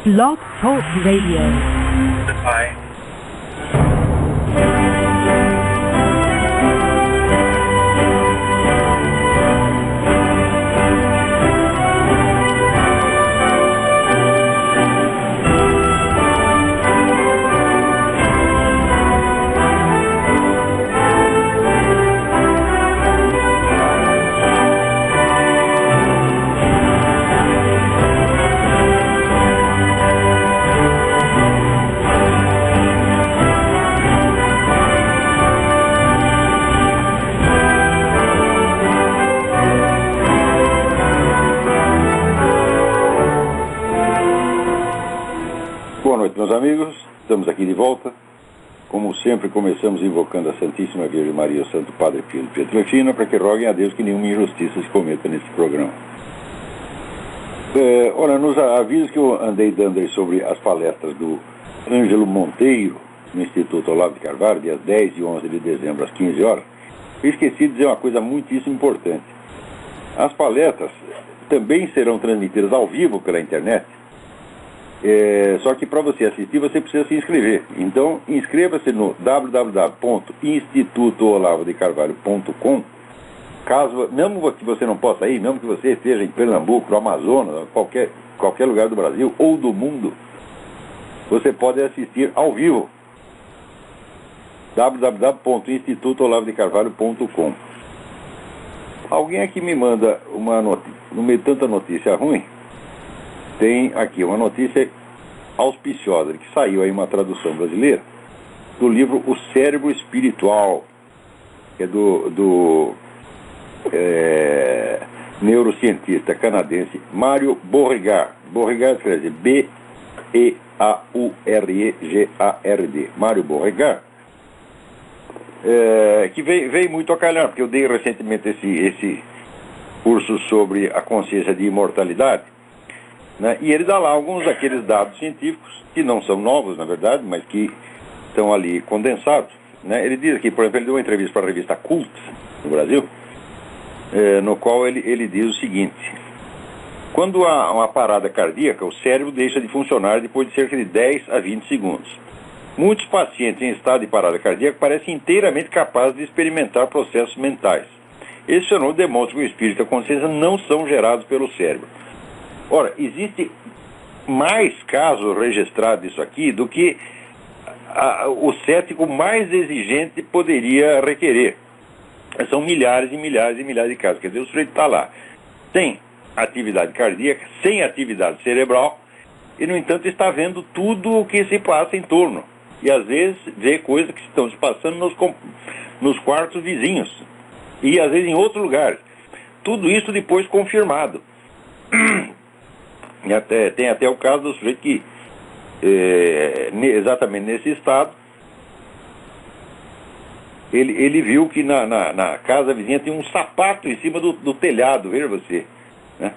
Blog Talk Radio. Hi. Boa noite, meus amigos. Estamos aqui de volta. Como sempre, começamos invocando a Santíssima Virgem Maria, o Santo Padre Pio de Pietrelcina, para que roguem a Deus que nenhuma injustiça se cometa nesse programa. Ora, nos avisos que eu andei dando aí sobre as palestras do Ângelo Monteiro, no Instituto Olavo de Carvalho, dias 10 e 11 de dezembro, às 15 horas, eu esqueci de dizer uma coisa muitíssimo importante. As palestras também serão transmitidas ao vivo pela internet. Só que para você assistir você precisa se inscrever. Então inscreva-se no www.institutoolavodecarvalho.com. Caso, mesmo que você não possa ir, mesmo que você esteja em Pernambuco, no Amazonas, qualquer lugar do Brasil ou do mundo, você pode assistir ao vivo. www.institutoolavodecarvalho.com. Alguém aqui me manda uma notícia, no meio de tanta notícia ruim, tem aqui uma notícia auspiciosa, que saiu aí uma tradução brasileira do livro O Cérebro Espiritual, que é do neurocientista canadense Mário Beauregard. Beauregard escreve B-E-A-U-R-E-G-A-R-D. Mário Beauregard, que veio muito a calhar, porque eu dei recentemente esse curso sobre a consciência de imortalidade. Né? E ele dá lá alguns daqueles dados científicos, que não são novos, na verdade, mas que estão ali condensados. Né? Ele diz aqui, por exemplo, ele deu uma entrevista para a revista Cult, no Brasil, no qual ele diz o seguinte: quando há uma parada cardíaca, o cérebro deixa de funcionar depois de cerca de 10 a 20 segundos. Muitos pacientes em estado de parada cardíaca parecem inteiramente capazes de experimentar processos mentais. Esse fenômeno demonstra que o espírito e a consciência não são gerados pelo cérebro. Ora, existe mais casos registrados disso aqui do que o cético mais exigente poderia requerer. São milhares e milhares e milhares de casos. Quer dizer, o sujeito está lá sem atividade cardíaca, sem atividade cerebral, e, no entanto, está vendo tudo o que se passa em torno. E, às vezes, vê coisas que estão se passando nos quartos vizinhos. E, às vezes, em outros lugares. Tudo isso depois confirmado. Tem até o caso do sujeito que, exatamente nesse estado, ele viu que na casa vizinha tinha um sapato em cima do telhado, veja você. Né?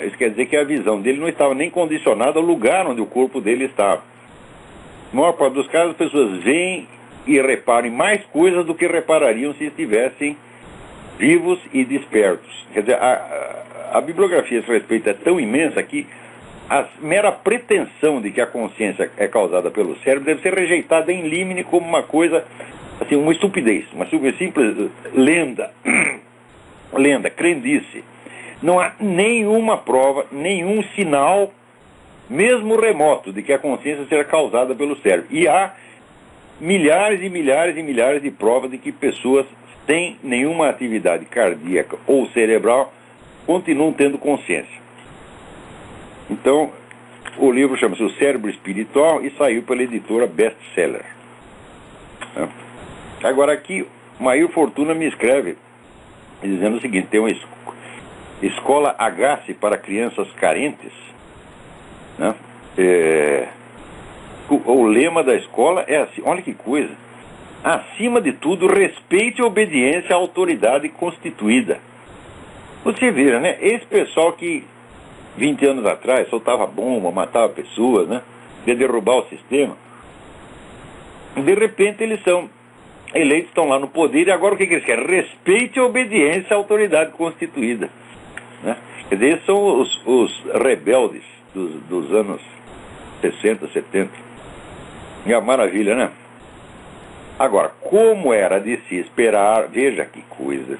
Isso quer dizer que a visão dele não estava nem condicionada ao lugar onde o corpo dele estava. Na maior parte dos casos, as pessoas veem e reparam em mais coisas do que reparariam se estivessem vivos e despertos. Quer dizer, a bibliografia a esse respeito é tão imensa que a mera pretensão de que a consciência é causada pelo cérebro deve ser rejeitada em limine como uma coisa, assim, uma estupidez, uma simples lenda, crendice. Não há nenhuma prova, nenhum sinal, mesmo remoto, de que a consciência seja causada pelo cérebro. E há milhares e milhares e milhares de provas de que pessoas sem nenhuma atividade cardíaca ou cerebral continuam tendo consciência. Então, o livro chama-se O Cérebro Espiritual e saiu pela editora Best Seller. Agora aqui, Mair Fortuna me escreve dizendo o seguinte: tem uma escola Agasse para crianças carentes. Né? O lema da escola é assim, olha que coisa: acima de tudo, respeite e obediência à autoridade constituída. Você vira, né? Esse pessoal que 20 anos atrás soltava bomba, matava pessoas, né? Ia derrubar o sistema. De repente eles são eleitos, estão lá no poder, e agora o que eles querem? Respeite e obediência à autoridade constituída. Né? Quer dizer, esses são os rebeldes dos anos 60, 70. E a maravilha, né? Agora, como era de se esperar, veja que coisa.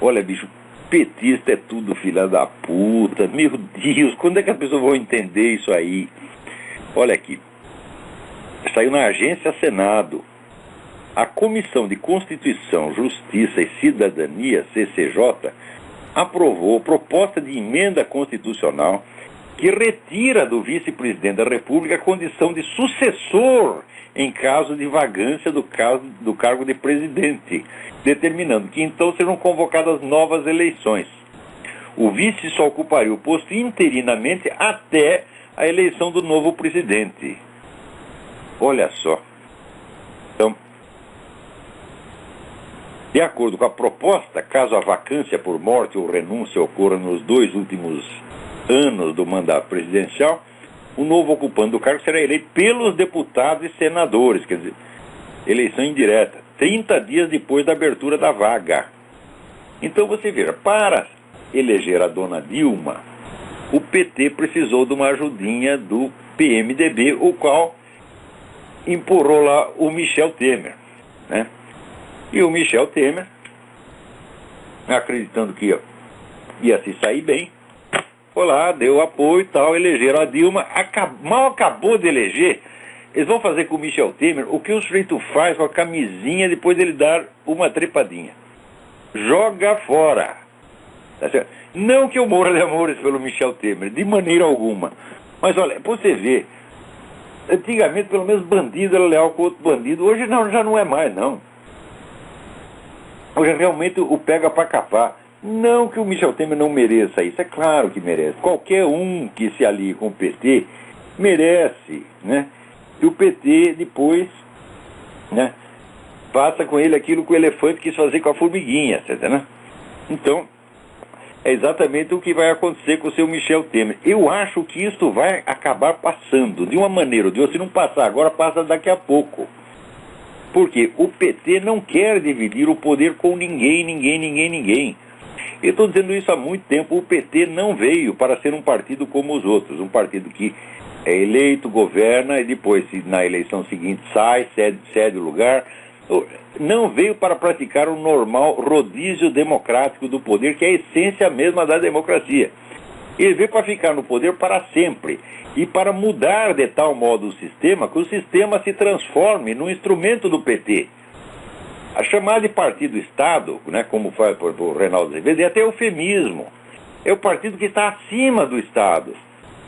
Olha, bicho, petista é tudo filha da puta. Meu Deus, quando é que as pessoas vão entender isso aí? Olha aqui. Saiu na Agência Senado. A Comissão de Constituição, Justiça e Cidadania, CCJ, aprovou proposta de emenda constitucional que retira do vice-presidente da República a condição de sucessor em caso de vagância do cargo de presidente, determinando que então serão convocadas novas eleições. O vice só ocuparia o posto interinamente até a eleição do novo presidente. Olha só. Então, de acordo com a proposta, caso a vacância por morte ou renúncia ocorra nos 2 últimos anos do mandato presidencial, o novo ocupante do cargo será eleito pelos deputados e senadores, quer dizer, eleição indireta, 30 dias depois da abertura da vaga. Então você veja, para eleger a dona Dilma, o PT precisou de uma ajudinha do PMDB, o qual empurrou lá o Michel Temer, né? E o Michel Temer, acreditando que ia se sair bem, foi lá, deu apoio e tal, elegeram a Dilma, mal acabou de eleger, eles vão fazer com o Michel Temer o que o sujeito faz com a camisinha depois dele dar uma trepadinha. Joga fora. Tá certo? Não que eu morra de amores pelo Michel Temer, de maneira alguma. Mas olha, pra você ver, antigamente pelo menos bandido era leal com outro bandido, hoje não, já não é mais, não. Hoje realmente o pega pra capar. Não que o Michel Temer não mereça isso, é claro que merece. Qualquer um que se alie com o PT merece, né? E o PT depois, né, passa com ele aquilo que o elefante quis fazer com a formiguinha, né? Então, é exatamente o que vai acontecer com o seu Michel Temer. Eu acho que isso vai acabar passando, de uma maneira ou de outra. Se não passar agora, passa daqui a pouco. Porque o PT não quer dividir o poder com ninguém. Eu estou dizendo isso há muito tempo. O PT não veio para ser um partido como os outros. Um partido que é eleito, governa e depois, na eleição seguinte, sai, cede o lugar. Não veio para praticar o normal rodízio democrático do poder, que é a essência mesma da democracia. Ele veio para ficar no poder para sempre e para mudar de tal modo o sistema que o sistema se transforme num instrumento do PT. A chamada de partido-estado, né, como faz o Reinaldo Azevedo, é até eufemismo. É o partido que está acima do Estado.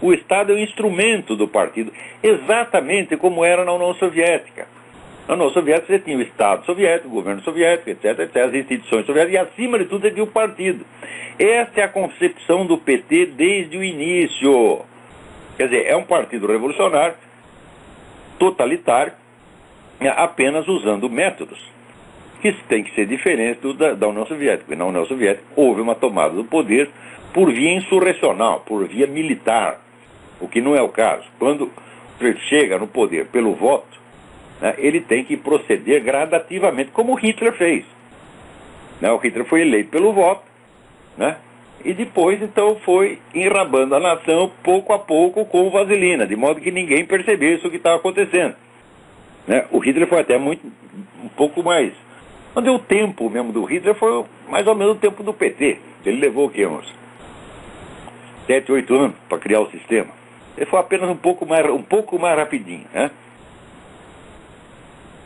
O Estado é o instrumento do partido, exatamente como era na União Soviética. Na União Soviética você tinha o Estado soviético, o governo soviético, etc, as instituições soviéticas, e acima de tudo você tinha o partido. Esta é a concepção do PT desde o início. Quer dizer, é um partido revolucionário, totalitário, apenas usando métodos que tem que ser diferente da União Soviética. Porque na União Soviética houve uma tomada do poder por via insurrecional, por via militar, o que não é o caso. Quando o sujeito chega no poder pelo voto, né, ele tem que proceder gradativamente, como Hitler fez. Né, o Hitler foi eleito pelo voto, né, e depois então foi enrabando a nação pouco a pouco com vaselina, de modo que ninguém percebesse o que estava acontecendo. Né, o Hitler foi até um pouco mais... Quando o tempo mesmo do Hitler foi mais ou menos o tempo do PT. Ele levou o quê? Uns 7, 8 anos para criar o sistema. Ele foi apenas um pouco mais rapidinho, né?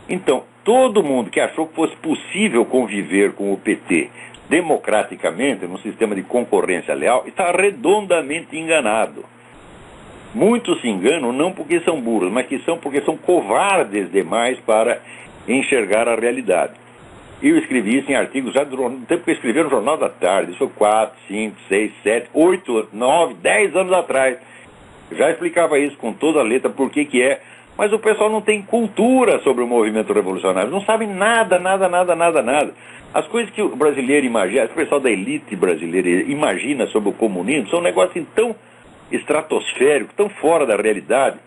Então, todo mundo que achou que fosse possível conviver com o PT democraticamente, num sistema de concorrência leal, está redondamente enganado. Muitos se enganam não porque são burros, mas porque são covardes demais para enxergar a realidade. Eu escrevi isso em artigos já no tempo que eu escrevi no Jornal da Tarde, isso foi 4, 5, 6, 7, 8, 9, 10 anos atrás. Já explicava isso com toda a letra, por que é. Mas o pessoal não tem cultura sobre o movimento revolucionário, não sabe nada. As coisas que o brasileiro imagina, o pessoal da elite brasileira imagina sobre o comunismo, são um negócio assim, tão estratosférico, tão fora da realidade,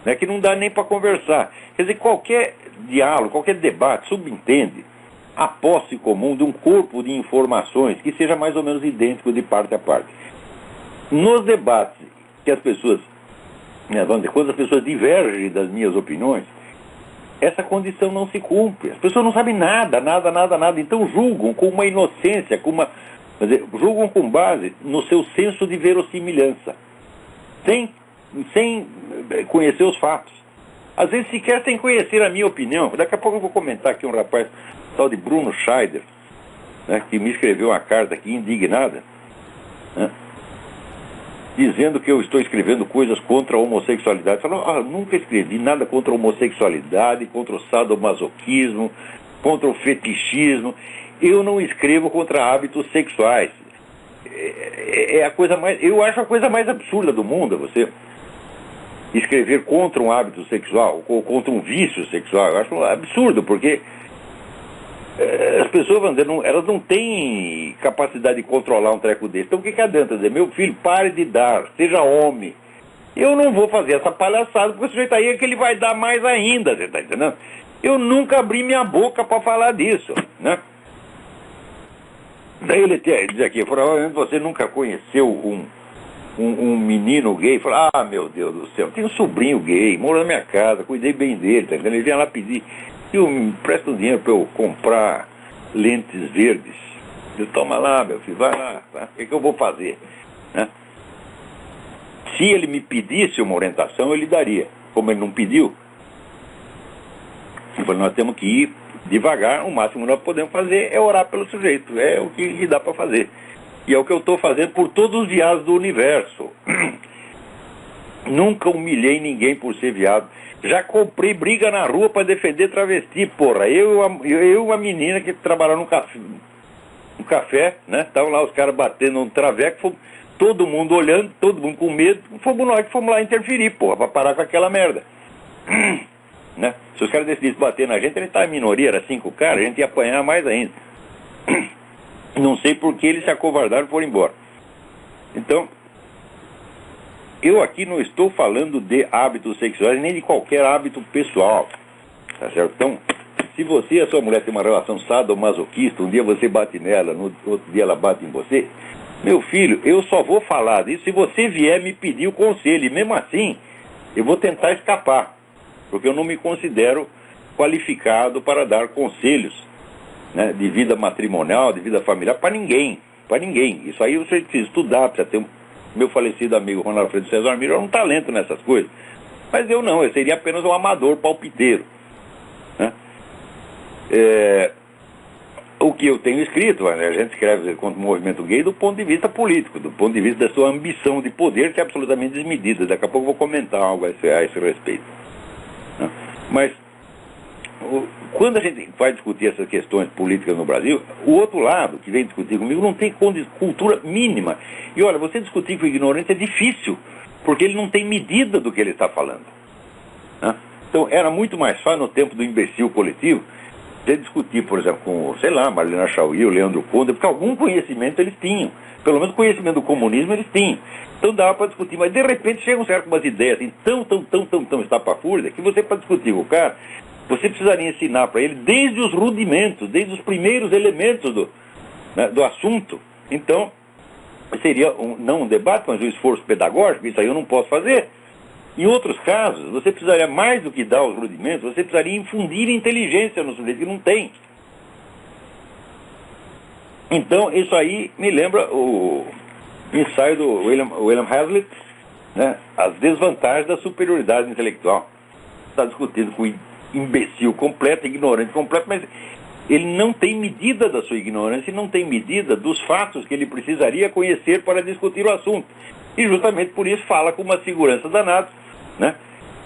né, que não dá nem para conversar. Quer dizer, qualquer diálogo, qualquer debate subentende a posse comum de um corpo de informações que seja mais ou menos idêntico de parte a parte. nos debates que as pessoas, né, quando as pessoas divergem das minhas opiniões, essa condição não se cumpre. As pessoas não sabem nada, então julgam com uma inocência, julgam com base no seu senso de verossimilhança, sem conhecer os fatos. Às vezes sequer sem conhecer a minha opinião. Daqui a pouco eu vou comentar aqui um rapaz, tal de Bruno Scheider, né, que me escreveu uma carta aqui indignada, né, dizendo que eu estou escrevendo coisas contra a homossexualidade. Falou, nunca escrevi nada contra a homossexualidade, contra o sadomasoquismo, contra o fetichismo. Eu não escrevo contra hábitos sexuais. É a coisa mais, eu acho a coisa mais absurda do mundo, você escrever contra um hábito sexual ou contra um vício sexual. Eu acho absurdo, porque as pessoas, vão dizer, elas não têm capacidade de controlar um treco desse. Então o que adianta dizer, meu filho, pare de dar, seja homem. Eu não vou fazer essa palhaçada, porque o sujeito aí é que ele vai dar mais ainda, você está entendendo? Eu nunca abri minha boca para falar disso, né? Daí ele diz aqui, provavelmente você nunca conheceu um menino gay. Fala, meu Deus do céu, tenho um sobrinho gay, mora na minha casa, cuidei bem dele, tá entendendo? Ele vinha lá pedir, eu me presta um dinheiro para eu comprar lentes verdes. Eu, toma lá, meu filho, vai lá, tá? O que eu vou fazer? Né? Se ele me pedisse uma orientação, eu lhe daria. Como ele não pediu, eu falei, nós temos que ir devagar, o máximo que nós podemos fazer é orar pelo sujeito, é o que dá para fazer. E é o que eu estou fazendo por todos os viados do universo. Nunca humilhei ninguém por ser viado. Já comprei briga na rua para defender travesti, porra. Eu e uma menina que trabalhava no café, né? Estavam lá os caras batendo um traveco, todo mundo olhando, todo mundo com medo. Fomos nós que fomos lá interferir, porra, para parar com aquela merda. Né? Se os caras decidissem bater na gente, ele estava em minoria, era 5 caras, a gente ia apanhar mais ainda. Não sei por que eles se acovardaram e foram embora. Então, eu aqui não estou falando de hábitos sexuais, nem de qualquer hábito pessoal, tá certo? Então, se você e a sua mulher têm uma relação sadomasoquista, um dia você bate nela, no outro dia ela bate em você, meu filho, eu só vou falar disso se você vier me pedir o conselho, e mesmo assim, eu vou tentar escapar, porque eu não me considero qualificado para dar conselhos, né, de vida matrimonial, de vida familiar, para ninguém. Isso aí você precisa estudar, precisa ter meu falecido amigo Ronaldo Alfredo César Miro é um talento nessas coisas. Mas eu não, eu seria apenas um amador palpiteiro. Né? O que eu tenho escrito, né, a gente escreve contra o movimento gay do ponto de vista político, do ponto de vista da sua ambição de poder, que é absolutamente desmedida. Daqui a pouco eu vou comentar algo a esse respeito. Né? Mas quando a gente vai discutir essas questões políticas no Brasil, o outro lado que vem discutir comigo não tem cultura mínima. E olha, você discutir com o ignorante é difícil, porque ele não tem medida do que ele está falando. Né? Então era muito mais fácil no tempo do imbecil coletivo você discutir, por exemplo, com, sei lá, Marlena Chauí, o Leandro Conde, porque algum conhecimento eles tinham. Pelo menos conhecimento do comunismo eles tinham. Então dava para discutir, mas de repente chegam certas umas ideias assim, tão estapafúrdias, que você, para discutir com o cara, você precisaria ensinar para ele desde os rudimentos, desde os primeiros elementos do assunto. Então, seria não um debate, mas um esforço pedagógico. Isso aí eu não posso fazer. Em outros casos, você precisaria mais do que dar os rudimentos, você precisaria infundir inteligência no sujeito que não tem. Então, isso aí me lembra o ensaio do William Hazlitt, né? As desvantagens da superioridade intelectual. Está discutindo com imbecil completo, ignorante completo, mas ele não tem medida da sua ignorância e não tem medida dos fatos que ele precisaria conhecer para discutir o assunto. E justamente por isso fala com uma segurança danada, né?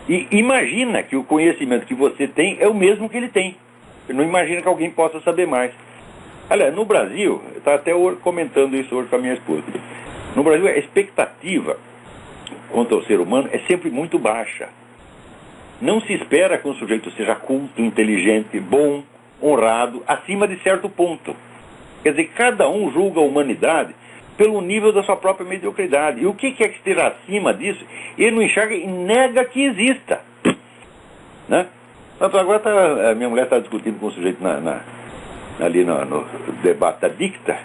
E imagina que o conhecimento que você tem é o mesmo que ele tem. Ele não imagina que alguém possa saber mais. Aliás, no Brasil, eu estava até comentando isso hoje com a minha esposa, no Brasil a expectativa quanto ao ser humano é sempre muito baixa. Não se espera que um sujeito seja culto, inteligente, bom, honrado, acima de certo ponto. Quer dizer, cada um julga a humanidade pelo nível da sua própria mediocridade. E o que é que esteja acima disso, ele não enxerga e nega que exista. Né? Então, agora a minha mulher está discutindo com o sujeito ali no debate da dicta,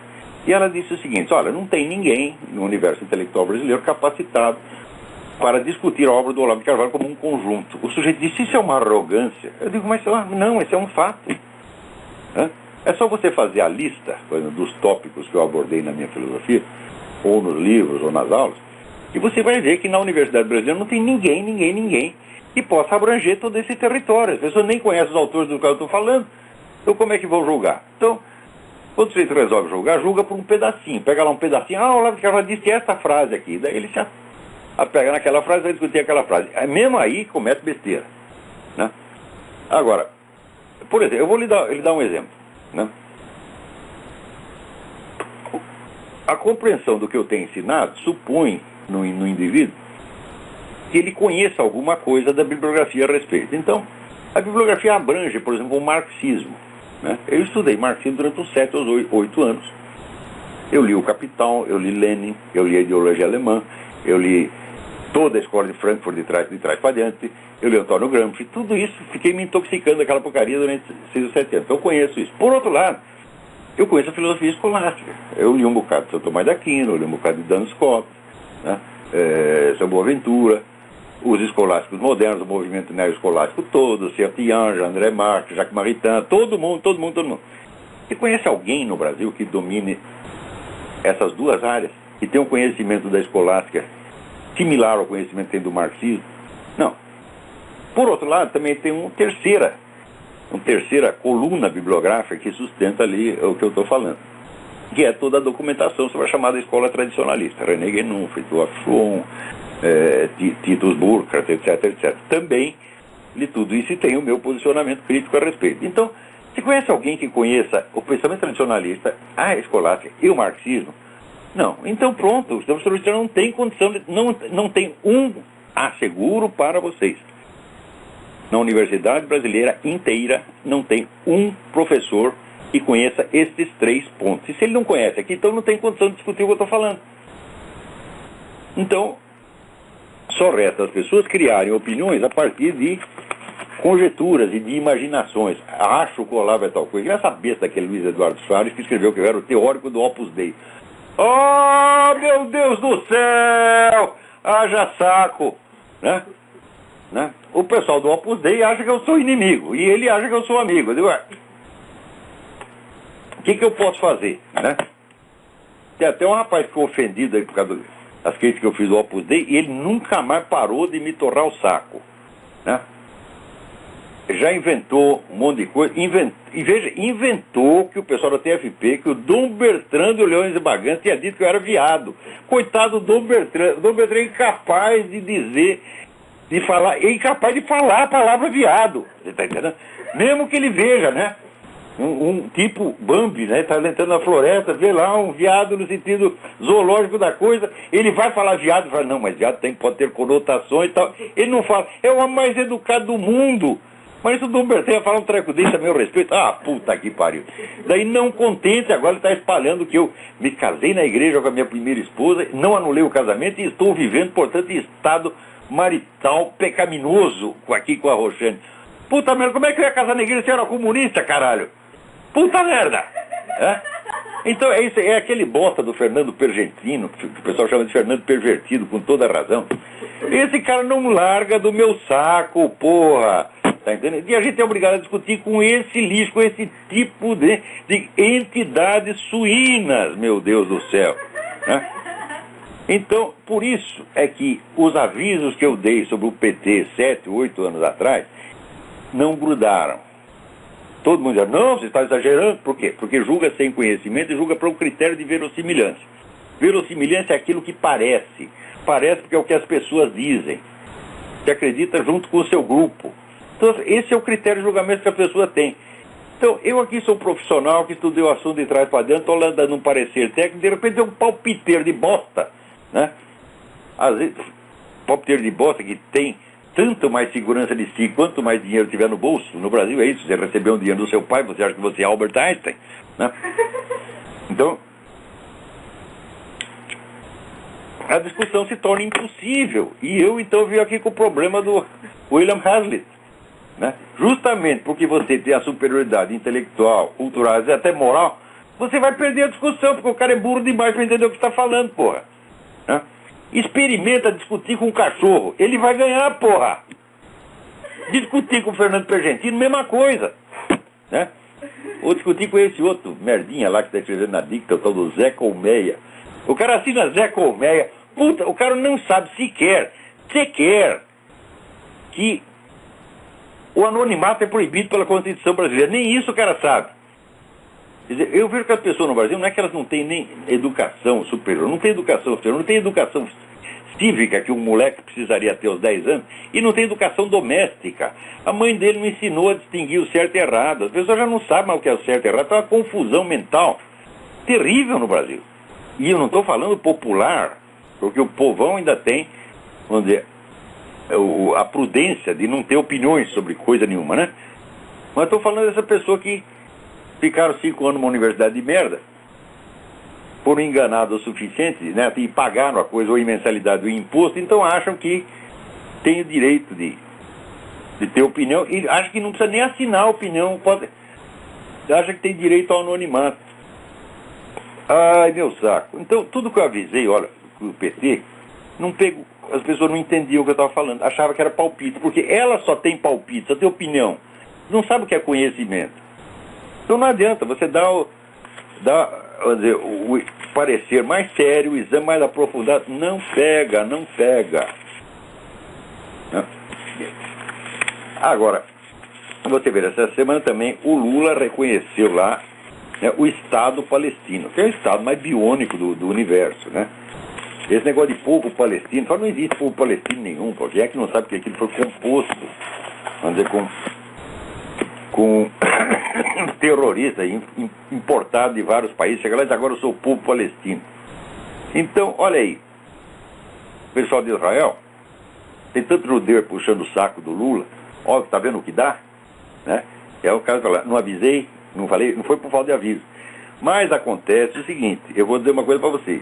E ela disse o seguinte: olha, não tem ninguém no universo intelectual brasileiro capacitado para discutir a obra do Olavo de Carvalho como um conjunto. O sujeito disse: isso é uma arrogância. Eu digo: mas não, isso é um fato. É só você fazer a lista, por exemplo, dos tópicos que eu abordei na minha filosofia, ou nos livros, ou nas aulas, e você vai ver que na Universidade Brasileira não tem ninguém que possa abranger todo esse território. As pessoas nem conhecem os autores do que eu estou falando. Então como é que vão julgar? Então, quando o sujeito resolve julgar, julga por um pedacinho. Pega lá um pedacinho: o Olavo de Carvalho disse essa frase aqui. Daí ele se apega naquela frase e vai discutir aquela frase. Mesmo aí comete besteira, né? Agora, por exemplo, eu vou lhe dar um exemplo, né? A compreensão do que eu tenho ensinado supõe no indivíduo que ele conheça alguma coisa da bibliografia a respeito. Então, a bibliografia abrange, por exemplo, o marxismo, né? Eu estudei marxismo durante uns 7 ou 8 anos. Eu li o Capital, eu li Lenin, eu li a ideologia alemã, eu li toda a escola de Frankfurt de trás para diante, eu li Antônio Gramsci, tudo isso, fiquei me intoxicando daquela porcaria durante 6 ou 7 anos. Então eu conheço isso. Por outro lado, eu conheço a filosofia escolástica. Eu li um bocado de São Tomás de Aquino, eu li um bocado de Duns Scotus, né? São Boaventura, os escolásticos modernos, o movimento neo-escolástico todo, Sertian, André Marques, Jacques Maritain, todo mundo. Você conhece alguém no Brasil que domine essas duas áreas e tem um conhecimento da escolástica similar ao conhecimento que tem do marxismo? Não. Por outro lado, também tem uma terceira coluna bibliográfica que sustenta ali o que eu estou falando, que é toda a documentação sobre a chamada escola tradicionalista. René Guénon, Fritjof Schuon, Titus Burkhardt, etc. Também li tudo isso e tem o meu posicionamento crítico a respeito. Então, você conhece alguém que conheça o pensamento tradicionalista, a escolástica e o marxismo? Não. Então pronto, o professor não tem condição, não tem um asseguro para vocês. Na Universidade Brasileira inteira não tem um professor que conheça esses 3 pontos. E se ele não conhece aqui, então não tem condição de discutir o que eu estou falando. Então, só resta as pessoas criarem opiniões a partir de conjecturas e de imaginações. Acho que o Olavo é tal coisa. E essa besta daquele Luiz Eduardo Soares que escreveu que eu era o teórico do Opus Dei. Oh, meu Deus do céu! Haja saco! Né? O pessoal do Opus Dei acha que eu sou inimigo e ele acha que eu sou amigo. Eu digo: o que eu posso fazer? Né? Tem até um rapaz que ficou ofendido aí por causa das críticas que eu fiz do Opus Dei e ele nunca mais parou de me torrar o saco, né? Já inventou um monte de coisa. Inventou que o pessoal da TFP, que o Dom Bertrand de Leões e Bagantes tinha dito que eu era viado. Coitado do Dom Bertrand. O Dom Bertrand é incapaz de dizer, é incapaz de falar a palavra viado. Você está entendendo? Mesmo que ele veja, né? Um tipo Bambi, né? Está entrando na floresta, vê lá um viado no sentido zoológico da coisa, ele vai falar viado, fala: não, mas viado pode ter conotações e tal. Ele não fala, é o homem mais educado do mundo. Mas o Dom Bertrand ia falar um treco desse a meu respeito. Ah, puta que pariu. Daí, não contente, agora ele está espalhando que eu me casei na igreja com a minha primeira esposa, não anulei o casamento e estou vivendo, portanto, em estado marital pecaminoso aqui com a Roxane. Puta merda, como é que eu ia casar na igreja se eu era comunista, caralho? Puta merda! Então, é aquele bosta do Fernando Pergentino, que o pessoal chama de Fernando Pervertido, com toda a razão. Esse cara não larga do meu saco, porra! Tá entendendo? E a gente é obrigado a discutir com esse lixo, com esse tipo de entidades suínas, meu Deus do céu. Né? Então, por isso é que os avisos que eu dei sobre o PT 7, 8 anos atrás não grudaram. Todo mundo diz: não, você está exagerando. Por quê? Porque julga sem conhecimento e julga para um critério de verossimilhança. Verossimilhança é aquilo que parece. Parece porque é o que as pessoas dizem. Você acredita junto com o seu grupo. Então, esse é o critério de julgamento que a pessoa tem. Então, eu aqui sou um profissional que estudei o assunto de trás para dentro, estou lá dando um parecer técnico, de repente é um palpiteiro de bosta, né? Às vezes, palpiteiro de bosta que tem tanto mais segurança de si, quanto mais dinheiro tiver no bolso. No Brasil é isso: você recebeu um dinheiro do seu pai, você acha que você é Albert Einstein, né? Então, a discussão se torna impossível. E eu então venho aqui com o problema do William Hazlitt, né? Justamente porque você tem a superioridade intelectual, cultural e até moral você vai perder a discussão, porque o cara é burro demais para entender o que está falando, porra. Né? Experimenta discutir com um cachorro, ele vai ganhar, porra. Discutir com o Fernando Pergentino, mesma coisa. Né? Ou discutir com esse outro merdinha lá que está escrevendo na dicta, o tal do Zé Colmeia. O cara assina Zé Colmeia. Puta, o cara não sabe sequer que o anonimato é proibido pela Constituição brasileira. Nem isso o cara sabe. Quer dizer, eu vejo que as pessoas no Brasil não é que elas não têm nem educação superior, não tem educação superior, não tem educação cívica que um moleque precisaria ter aos 10 anos, e não tem educação doméstica. A mãe dele não ensinou a distinguir o certo e errado. As pessoas já não sabem mais o que é o certo e errado. Está uma confusão mental terrível no Brasil. E eu não estou falando popular, porque o povão ainda tem, vamos dizer, a prudência de não ter opiniões sobre coisa nenhuma, né? Mas estou falando dessa pessoa que ficaram 5 anos numa universidade de merda, foram enganados o suficiente, né, e pagaram a coisa, ou em mensalidade, ou em imposto, então acham que tem o direito de ter opinião, e acham que não precisa nem assinar a opinião, acha que tem direito ao anonimato. Ai, meu saco. Então, tudo que eu avisei, olha, o PT, não pego, as pessoas não entendiam o que eu estava falando, achavam que era palpite, porque ela só tem palpite, só tem opinião, não sabe o que é conhecimento. Então não adianta, você dá vamos dizer, o parecer mais sério, o exame mais aprofundado, não pega. Não. Agora, você vê, essa semana também o Lula reconheceu lá, né, o Estado palestino, que é o Estado mais biônico do universo, né? Esse negócio de povo palestino, só não existe povo palestino nenhum, porque é que não sabe que aquilo foi composto, vamos dizer, com terrorista importado de vários países, chega lá e diz, agora eu sou o povo palestino. Então, olha aí, o pessoal de Israel, tem tanto judeu puxando o saco do Lula, ó, tá vendo o que dá? Né? É o cara que fala, não avisei, não falei, não foi por falta de aviso. Mas acontece o seguinte, eu vou dizer uma coisa para vocês,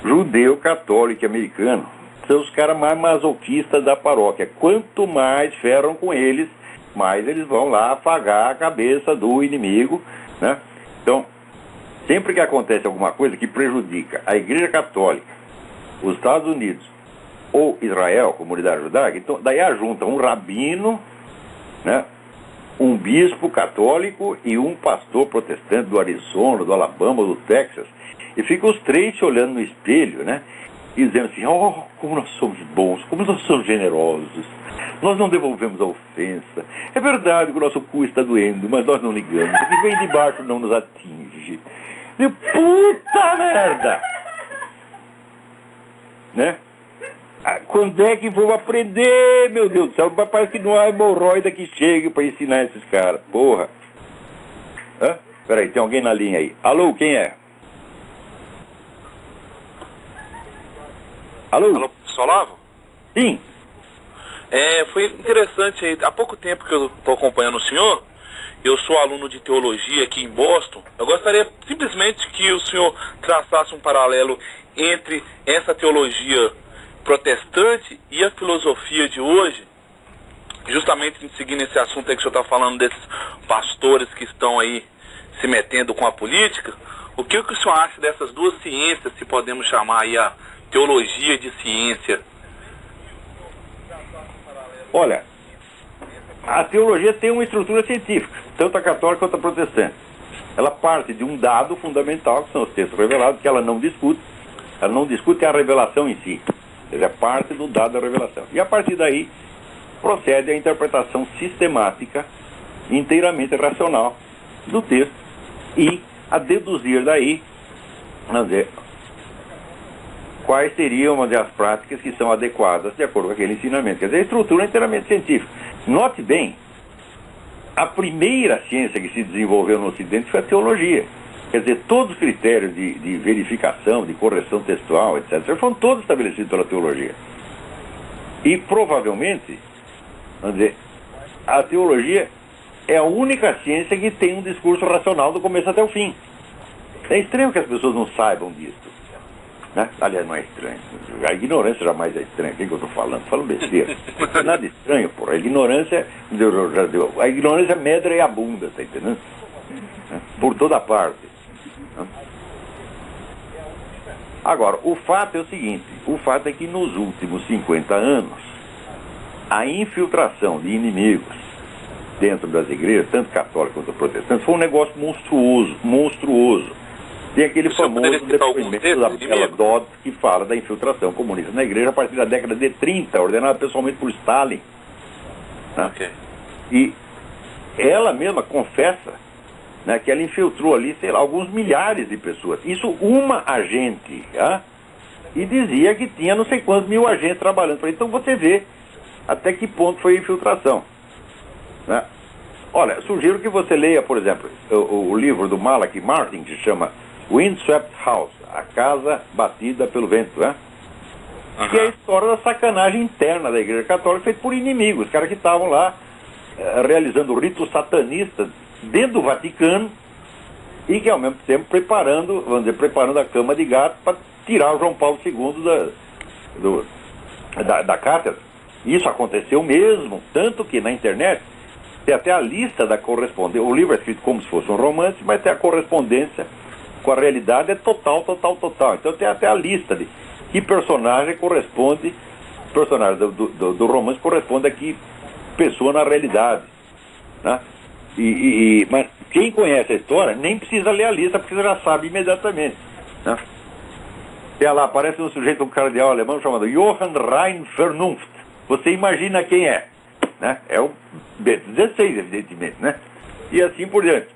judeu, católico e americano são os caras mais masoquistas da paróquia. Quanto mais ferram com eles, mais eles vão lá afagar a cabeça do inimigo, né? Então, sempre que acontece alguma coisa que prejudica a Igreja Católica, os Estados Unidos ou Israel, comunidade judaica, então daí ajunta um rabino, né, um bispo católico e um pastor protestante do Arizona, do Alabama, do Texas, e ficam os três se olhando no espelho, né, e dizendo assim, oh, como nós somos bons, como nós somos generosos, nós não devolvemos a ofensa. É verdade que o nosso cu está doendo, mas nós não ligamos. O que vem de baixo não nos atinge. Meu puta merda! Né? Quando é que vou aprender, meu Deus do céu? Parece que não há hemorroida que chegue para ensinar esses caras. Porra. Peraí, tem alguém na linha aí. Alô, quem é? Alô? Alô, Solavo? Sim. Foi interessante aí, há pouco tempo que eu estou acompanhando o senhor, eu sou aluno de teologia aqui em Boston, eu gostaria simplesmente que o senhor traçasse um paralelo entre essa teologia protestante e a filosofia de hoje, justamente seguindo esse assunto aí que o senhor está falando desses pastores que estão aí se metendo com a política. O que o senhor acha dessas duas ciências, se podemos chamar aí a teologia de ciência? Olha, a teologia tem uma estrutura científica, tanto a católica quanto a protestante. Ela parte de um dado fundamental, que são os textos revelados, que ela não discute a revelação em si. Ou seja, parte do dado da revelação. E a partir daí, procede a interpretação sistemática, inteiramente racional, do texto, e a deduzir daí, vamos dizer, quais seriam as práticas que são adequadas de acordo com aquele ensinamento. Quer dizer, a estrutura é inteiramente científica. Note bem, a primeira ciência que se desenvolveu no Ocidente foi a teologia. Quer dizer, todos os critérios de verificação, de correção textual, etc., foram todos estabelecidos pela teologia. E provavelmente, vamos dizer, a teologia é a única ciência que tem um discurso racional do começo até o fim. É estranho que as pessoas não saibam disso. Né? Aliás, não é estranho. A ignorância jamais é estranha. O que eu estou falando? Falo besteira. Não é nada estranho, porra. A ignorância medra e abunda, tá entendendo? Por toda parte. Agora, o fato é o seguinte, o fato é que nos últimos 50 anos, a infiltração de inimigos dentro das igrejas, tanto católicas quanto protestantes, foi um negócio monstruoso. Tem aquele famoso depoimento da Bela Dodd que fala da infiltração comunista na igreja a partir da década de 30, ordenada pessoalmente por Stalin. Né? Okay. E ela mesma confessa, né, que ela infiltrou ali, sei lá, alguns milhares de pessoas. Isso uma agente, e dizia que tinha não sei quantos mil agentes trabalhando. Então você vê até que ponto foi a infiltração. Né? Olha, sugiro que você leia, por exemplo, o livro do Malachi Martin, que se chama Windswept House, a casa batida pelo vento, né? Que é a história da sacanagem interna da Igreja Católica feita por inimigos, os caras que estavam lá realizando ritos satanistas dentro do Vaticano e que ao mesmo tempo preparando a cama de gato para tirar o João Paulo II da cátedra. Isso aconteceu mesmo, tanto que na internet tem até a lista da correspondência. O livro é escrito como se fosse um romance, mas tem a correspondência com a realidade é total. Então tem até a lista de que personagem corresponde, personagem do romance corresponde a que pessoa na realidade. Né? Mas quem conhece a história nem precisa ler a lista, porque você já sabe imediatamente. Né? Tem lá, aparece um sujeito, um cardeal alemão chamado Johann Rein Vernunft. Você imagina quem é? Né? É o Bento XVI, evidentemente. Né? E assim por diante.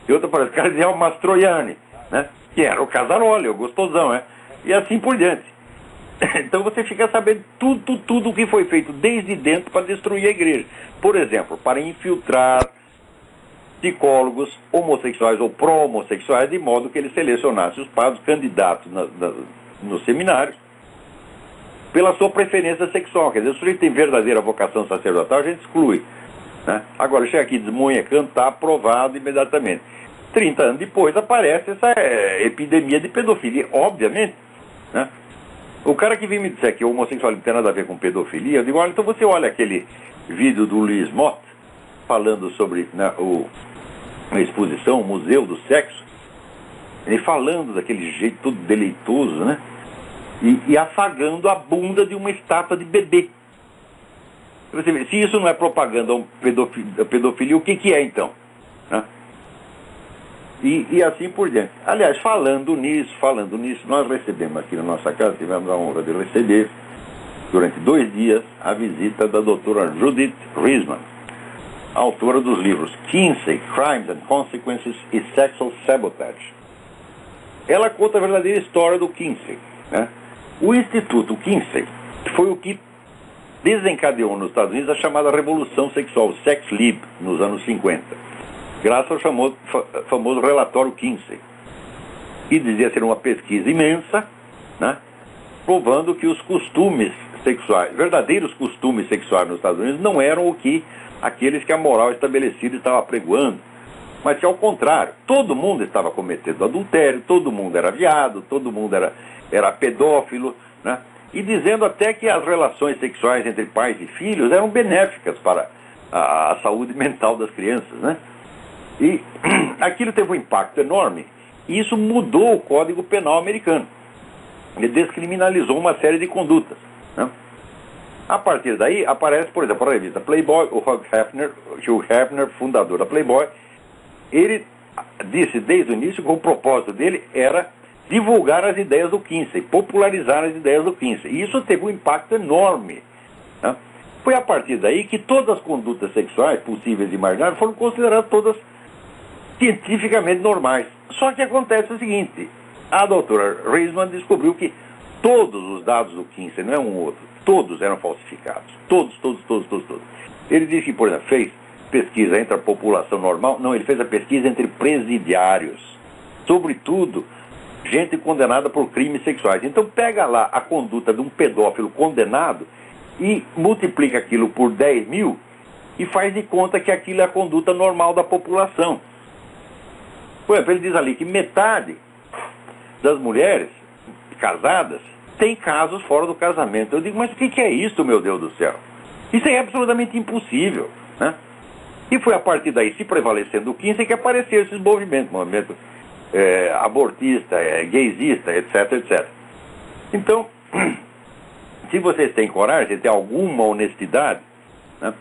E outro parece cardeal Mastroianni, né? Que era o Casaroli, o gostosão, né? E assim por diante. Então você fica sabendo tudo o que foi feito desde dentro para destruir a igreja. Por exemplo, para infiltrar psicólogos homossexuais ou pró-homossexuais, de modo que eles selecionassem os padres candidatos nos seminários pela sua preferência sexual. Quer dizer, se o sujeito tem verdadeira vocação sacerdotal, a gente exclui. Né? Agora, chega aqui, desmonha, cantar, aprovado imediatamente. 30 anos depois aparece essa epidemia de pedofilia, obviamente. Né? O cara que vem me dizer que o homossexualismo não tem nada a ver com pedofilia, eu digo, olha, então você olha aquele vídeo do Luiz Mott falando sobre, né, a exposição, o Museu do Sexo, ele falando daquele jeito todo deleitoso, né? E afagando a bunda de uma estátua de bebê. Você vê, se isso não é propaganda a pedofilia, o que é então? Né? E assim por diante. Aliás, falando nisso, nós recebemos aqui na nossa casa, tivemos a honra de receber, durante 2 dias, a visita da doutora Judith Riesman, autora dos livros Kinsey, Crimes and Consequences e Sexual Sabotage. Ela conta a verdadeira história do Kinsey. Né? O Instituto Kinsey foi o que desencadeou nos Estados Unidos a chamada Revolução Sexual, o Sex Lib, nos anos 50. Graças ao famoso relatório Kinsey, que dizia ser uma pesquisa imensa, né, provando que os costumes sexuais, verdadeiros costumes sexuais nos Estados Unidos, não eram o que aqueles que a moral estabelecida estava apregoando, mas que ao contrário, todo mundo estava cometendo adultério, todo mundo era viado, todo mundo era pedófilo, né, e dizendo até que as relações sexuais entre pais e filhos eram benéficas para a saúde mental das crianças, né? E aquilo teve um impacto enorme, e isso mudou o Código Penal americano. Ele descriminalizou uma série de condutas. Né? A partir daí, aparece, por exemplo, a revista Playboy, o Hugh Hefner, fundador da Playboy, ele disse desde o início que o propósito dele era divulgar as ideias do Kinsey, popularizar as ideias do Kinsey. E isso teve um impacto enorme. Né? Foi a partir daí que todas as condutas sexuais possíveis e imaginárias foram consideradas todas cientificamente normais. Só que acontece o seguinte, a doutora Riesman descobriu que todos os dados do Kinsey, não é um outro, todos eram falsificados. Todos. Ele disse que, por exemplo, fez pesquisa entre a população normal, não, ele fez a pesquisa entre presidiários, sobretudo gente condenada por crimes sexuais. Então pega lá a conduta de um pedófilo condenado e multiplica aquilo por 10 mil e faz de conta que aquilo é a conduta normal da população. Por exemplo, ele diz ali que metade das mulheres casadas tem casos fora do casamento. Eu digo, mas o que é isso, meu Deus do céu? Isso é absolutamente impossível. Né? E foi a partir daí, se prevalecendo o Kinsey, que apareceu esses movimentos. O movimento abortista, gaysista, etc, etc. Então, se vocês têm coragem, têm alguma honestidade, né,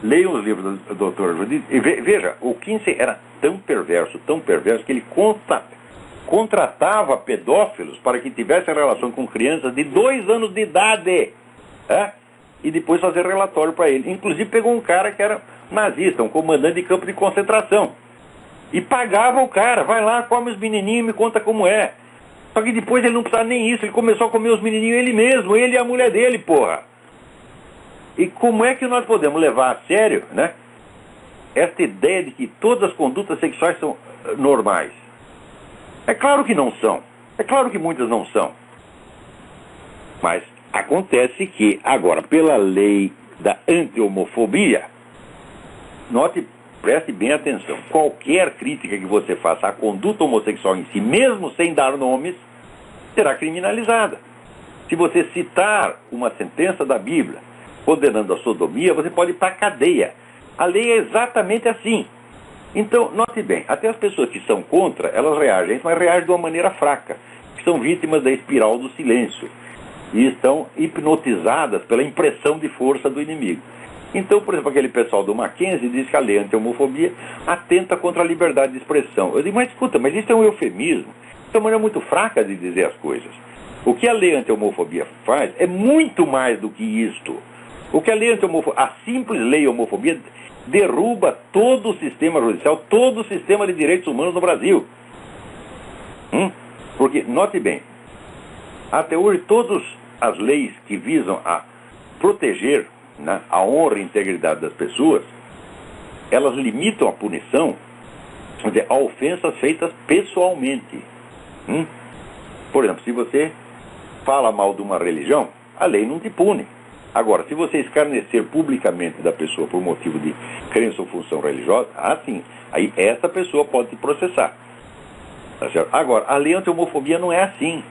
leiam os livros do Dr. Judith e veja, o Kinsey era tão perverso, que ele contratava pedófilos para que tivessem relação com crianças de 2 anos de idade, e depois fazer relatório para ele. Inclusive pegou um cara que era nazista, um comandante de campo de concentração, e pagava o cara, vai lá, come os menininhos e me conta como é. Só que depois ele não precisava nem isso, ele começou a comer os menininhos ele mesmo, ele e a mulher dele, porra. E como é que nós podemos levar a sério, né, esta ideia de que todas as condutas sexuais são normais? É claro que não são. É claro que muitas não são. Mas acontece que, agora, pela lei da anti-homofobia, preste bem atenção, qualquer crítica que você faça à conduta homossexual em si, mesmo sem dar nomes, será criminalizada. Se você citar uma sentença da Bíblia condenando a sodomia, você pode ir para a cadeia. A lei é exatamente assim. Então, note bem, até as pessoas que são contra, elas reagem, mas reagem de uma maneira fraca, que são vítimas da espiral do silêncio e estão hipnotizadas pela impressão de força do inimigo. Então, por exemplo, aquele pessoal do Mackenzie diz que a lei anti-homofobia atenta contra a liberdade de expressão. Eu digo, mas escuta, mas isso é um eufemismo. Isso é uma maneira muito fraca de dizer as coisas. O que a lei anti-homofobia faz é muito mais do que isto. O que a lei anti-homofobia, a simples lei homofobia, derruba todo o sistema judicial, todo o sistema de direitos humanos no Brasil. Porque, note bem, até hoje todas as leis que visam a proteger, né, a honra e integridade das pessoas, elas limitam a punição, quer dizer, a ofensas feitas pessoalmente. Por exemplo, se você fala mal de uma religião, a lei não te pune. Agora, se você escarnecer publicamente da pessoa por motivo de crença ou função religiosa, sim, aí essa pessoa pode te processar. Tá certo? Agora, a lei anti-homofobia não é assim.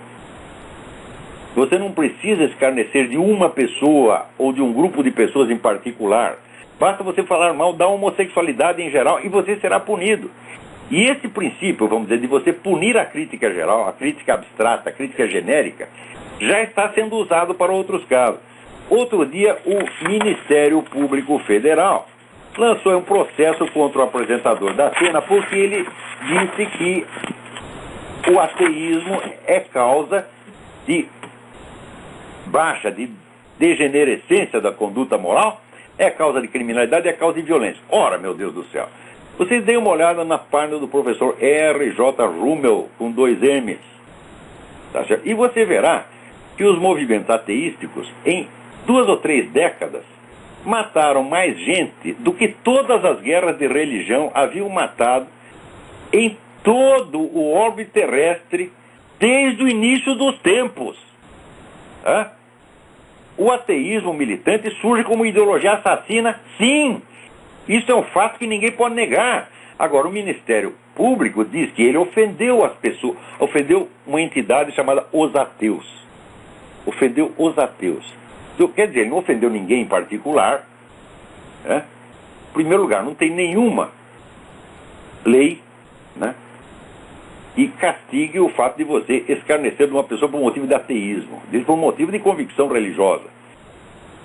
Você não precisa escarnecer de uma pessoa ou de um grupo de pessoas em particular. Basta você falar mal da homossexualidade em geral e você será punido. E esse princípio, vamos dizer, de você punir a crítica geral, a crítica abstrata, a crítica genérica, já está sendo usado para outros casos. Outro dia, o Ministério Público Federal lançou um processo contra o apresentador da cena porque ele disse que o ateísmo é causa de baixa, de degenerescência da conduta moral, é causa de criminalidade, é causa de violência. Ora, meu Deus do céu, vocês deem uma olhada na página do professor R.J. Rummel, com 2 M's. Tá certo? E você verá que os movimentos ateísticos, em 2 ou 3 décadas, mataram mais gente do que todas as guerras de religião haviam matado em todo o orbe terrestre desde o início dos tempos. O ateísmo militante surge como ideologia assassina, sim. Isso é um fato que ninguém pode negar. Agora, o Ministério Público diz que ele ofendeu as pessoas, ofendeu uma entidade chamada Os Ateus. Ofendeu os ateus. Então, quer dizer, ele não ofendeu ninguém em particular. Em primeiro lugar, não tem nenhuma lei, né, que castigue o fato de você escarnecer de uma pessoa por motivo de ateísmo, por motivo de convicção religiosa.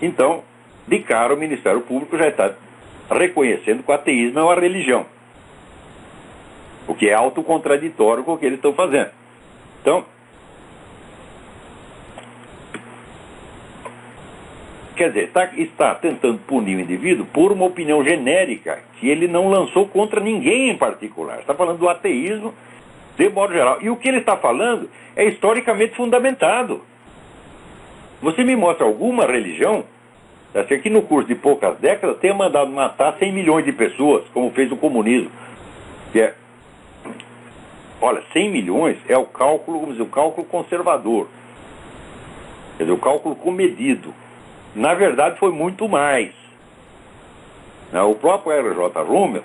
Então, de cara, o Ministério Público já está reconhecendo que o ateísmo é uma religião, o que é autocontraditório com o que eles estão fazendo. Então, quer dizer, está tentando punir o indivíduo por uma opinião genérica que ele não lançou contra ninguém em particular. Está falando do ateísmo de modo geral. E o que ele está falando é historicamente fundamentado. Você me mostra alguma religião que no curso de poucas décadas tenha mandado matar 100 milhões de pessoas, como fez o comunismo. Olha, 100 milhões é o cálculo, vamos dizer, o cálculo conservador. Quer dizer, o cálculo comedido. Na verdade, foi muito mais. O próprio R.J. Rummel,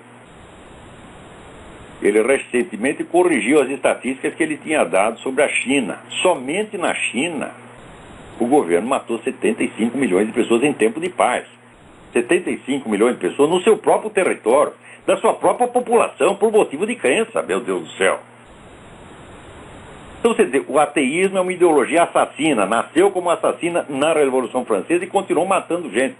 ele recentemente corrigiu as estatísticas que ele tinha dado sobre a China. Somente na China, o governo matou 75 milhões de pessoas em tempo de paz. 75 milhões de pessoas no seu próprio território, da sua própria população, por motivo de crença, meu Deus do céu. Então você vê, o ateísmo é uma ideologia assassina, nasceu como assassina na Revolução Francesa e continuou matando gente.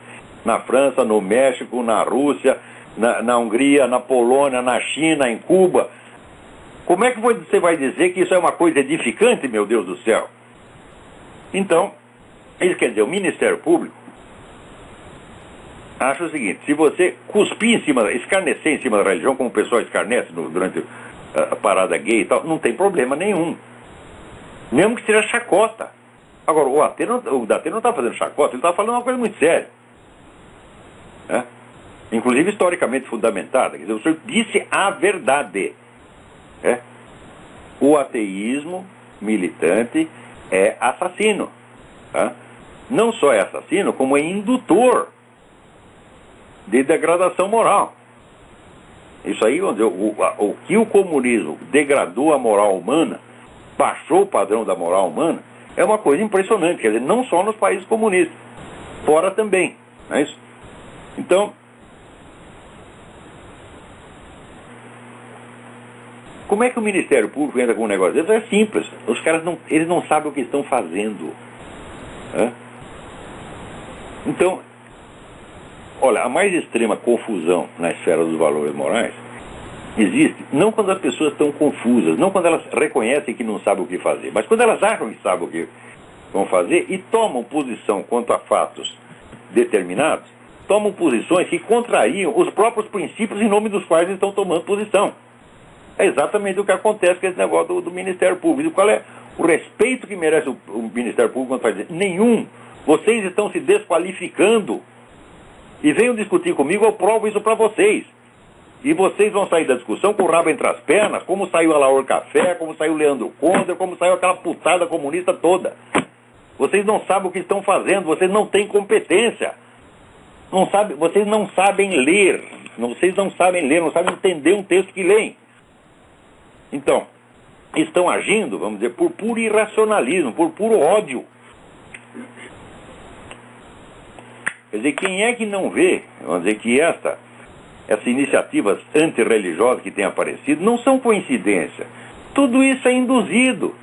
Na França, no México, na Rússia, na Hungria, na Polônia, na China, em Cuba. Como é que você vai dizer que isso é uma coisa edificante, meu Deus do céu? Então, isso quer dizer, o Ministério Público acha o seguinte: se você cuspir em cima, escarnecer em cima da religião, como o pessoal escarnece durante a parada gay e tal, não tem problema nenhum. Mesmo que seja chacota. Agora, o Datena não está fazendo chacota, ele está falando uma coisa muito séria. Inclusive historicamente fundamentada. Quer dizer, o senhor disse a verdade. O ateísmo militante é assassino. Não só é assassino, como é indutor de degradação moral. Isso aí, o que o comunismo degradou a moral humana, baixou o padrão da moral humana, é uma coisa impressionante. Quer dizer, não só nos países comunistas, fora também. Não é isso? Então, como é que o Ministério Público entra com um negócio desse? É simples. Os caras eles não sabem o que estão fazendo. Então, olha, a mais extrema confusão na esfera dos valores morais existe não quando as pessoas estão confusas, não quando elas reconhecem que não sabem o que fazer, mas quando elas acham que sabem o que vão fazer e tomam posição quanto a fatos determinados, tomam posições que contrariam os próprios princípios em nome dos quais estão tomando posição. É exatamente o que acontece com esse negócio do Ministério Público. Qual é o respeito que merece o Ministério Público quando faz isso? Nenhum. Vocês estão se desqualificando. E venham discutir comigo, eu provo isso para vocês. E vocês vão sair da discussão com o rabo entre as pernas, como saiu a Laor Café, como saiu o Leandro Conde, como saiu aquela putada comunista toda. Vocês não sabem o que estão fazendo, vocês não têm competência. Vocês não sabem ler. Vocês não sabem ler, não sabem entender um texto que leem. Então, estão agindo, vamos dizer, por puro irracionalismo, por puro ódio. Quer dizer, quem é que não vê, vamos dizer, que essas iniciativas antirreligiosas que têm aparecido não são coincidência. Tudo isso é induzido.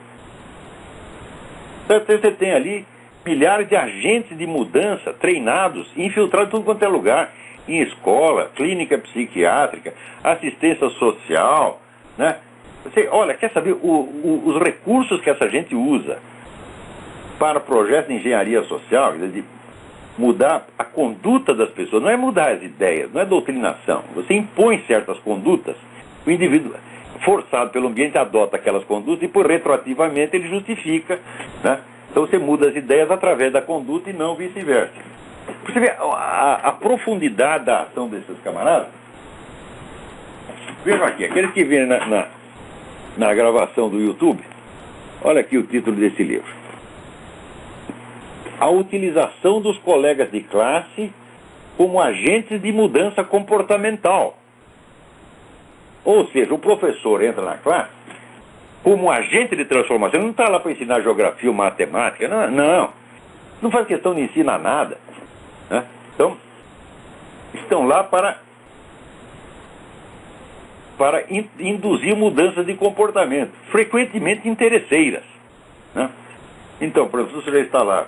Você tem ali milhares de agentes de mudança treinados, infiltrados em tudo quanto é lugar, em escola, clínica psiquiátrica, assistência social, né? Você, olha, quer saber os recursos que essa gente usa para projetos de engenharia social, quer dizer, de mudar a conduta das pessoas, não é mudar as ideias, não é doutrinação. Você impõe certas condutas, o indivíduo, forçado pelo ambiente, adota aquelas condutas e, por retroativamente, ele justifica, né? Então você muda as ideias através da conduta e não vice-versa. Você vê a profundidade da ação desses camaradas. Vejam aqui, aqueles que vêm na gravação do YouTube, olha aqui o título desse livro: A utilização dos colegas de classe como agentes de mudança comportamental. Ou seja, o professor entra na classe como agente de transformação. Ele não está lá para ensinar geografia ou matemática, não faz questão de ensinar nada, né? Então, estão lá para induzir mudanças de comportamento, frequentemente interesseiras, né? Então, o professor já está lá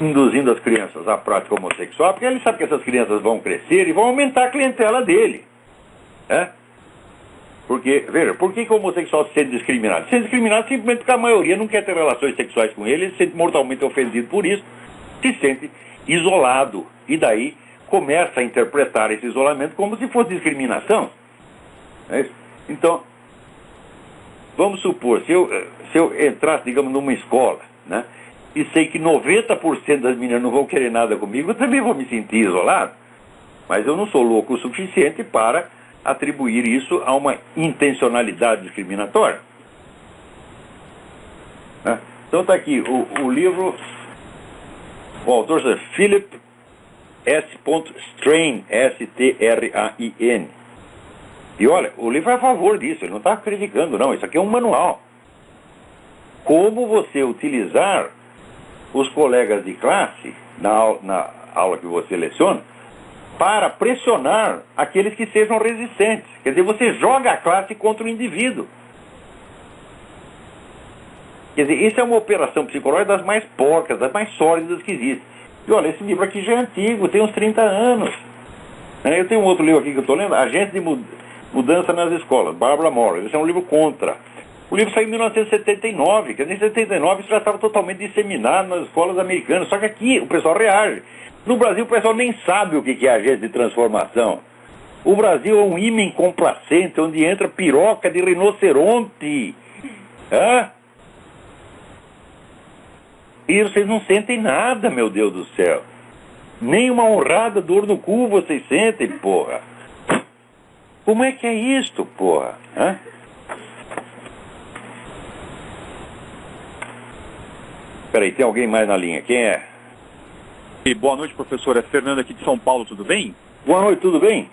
induzindo as crianças à prática homossexual, porque ele sabe que essas crianças vão crescer e vão aumentar a clientela dele, né? Porque, veja, por que o homossexual se sente discriminado? Se sente discriminado simplesmente porque a maioria não quer ter relações sexuais com ele se sente mortalmente ofendido por isso, se sente isolado, e daí começa a interpretar esse isolamento como se fosse discriminação. É isso? Então, vamos supor, se eu entrasse, digamos, numa escola, né, e sei que 90% das meninas não vão querer nada comigo, eu também vou me sentir isolado. Mas eu não sou louco o suficiente para atribuir isso a uma intencionalidade discriminatória, né? Então está aqui o livro, o autor é Philip S. Strain, S-T-R-A-I-N. E olha, o livro é a favor disso, ele não está criticando, não. Isso aqui é um manual. Como você utilizar os colegas de classe, na aula que você leciona, para pressionar aqueles que sejam resistentes. Quer dizer, você joga a classe contra o indivíduo. Quer dizer, isso é uma operação psicológica das mais porcas, das mais sólidas que existem. E olha, esse livro aqui já é antigo, tem uns 30 anos. Eu tenho um outro livro aqui que eu estou lendo, Agentes de Mudança nas Escolas, Barbara Morris. Esse é um livro contra. O livro saiu em 1979, quer dizer, em 79 isso já estava totalmente disseminado nas escolas americanas. Só que aqui o pessoal reage. No Brasil o pessoal nem sabe o que é agente de transformação. O Brasil é um ímã complacente, onde entra piroca de rinoceronte. E vocês não sentem nada, meu Deus do céu. Nem uma honrada dor no cu vocês sentem, porra. Como é que é isto, porra? Peraí, tem alguém mais na linha? Quem é? E boa noite, professor. É Fernando aqui de São Paulo, tudo bem? Boa noite, tudo bem?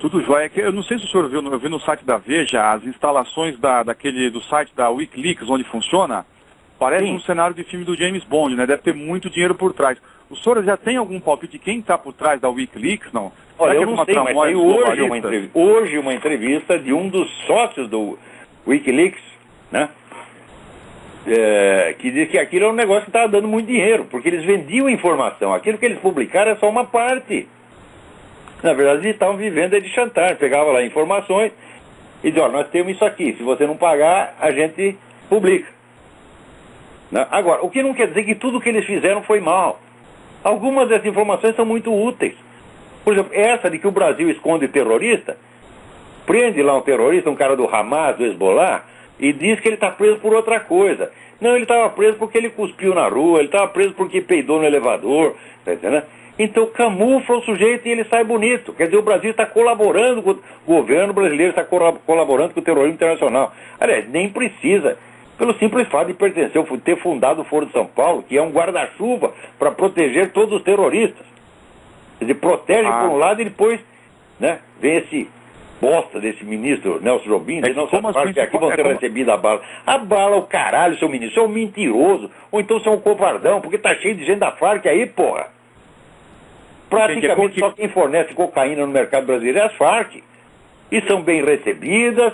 Tudo jóia. Eu não sei se o senhor viu, eu vi no site da Veja as instalações do site da Wikileaks, onde funciona. Parece um cenário de filme do James Bond, né? Deve ter muito dinheiro por trás. O senhor já tem algum palpite de quem está por trás da Wikileaks, não? Olha, eu não sei, mas saiu hoje uma entrevista de um dos sócios do Wikileaks, né? Que diz que aquilo é um negócio que estava dando muito dinheiro, porque eles vendiam informação. Aquilo que eles publicaram é só uma parte. Na verdade, eles estavam vivendo de chantagem. Pegava lá informações e dizia, olha, nós temos isso aqui. Se você não pagar, a gente publica. Agora, o que não quer dizer que tudo que eles fizeram foi mal. Algumas dessas informações são muito úteis. Por exemplo, essa de que o Brasil esconde terrorista, prende lá um terrorista, um cara do Hamas, do Hezbollah, e diz que ele está preso por outra coisa. Não, ele estava preso porque ele cuspiu na rua, ele estava preso porque peidou no elevador, tá entendendo? Então camufla o sujeito e ele sai bonito. Quer dizer, o Brasil está colaborando com o governo brasileiro, está colaborando com o terrorismo internacional. Aliás, nem precisa. Pelo simples fato de pertencer, ter fundado o Foro de São Paulo, que é um guarda-chuva para proteger todos os terroristas. Quer dizer, protege por um lado e depois, né, vem esse bosta desse ministro Nelson Jobim, que aqui vão ter recebido a bala. A bala, o caralho, seu ministro, você é um mentiroso, ou então você é um covardão, porque tá cheio de gente da Farc aí, porra. Praticamente só quem fornece cocaína no mercado brasileiro é as Farc. E são bem recebidas,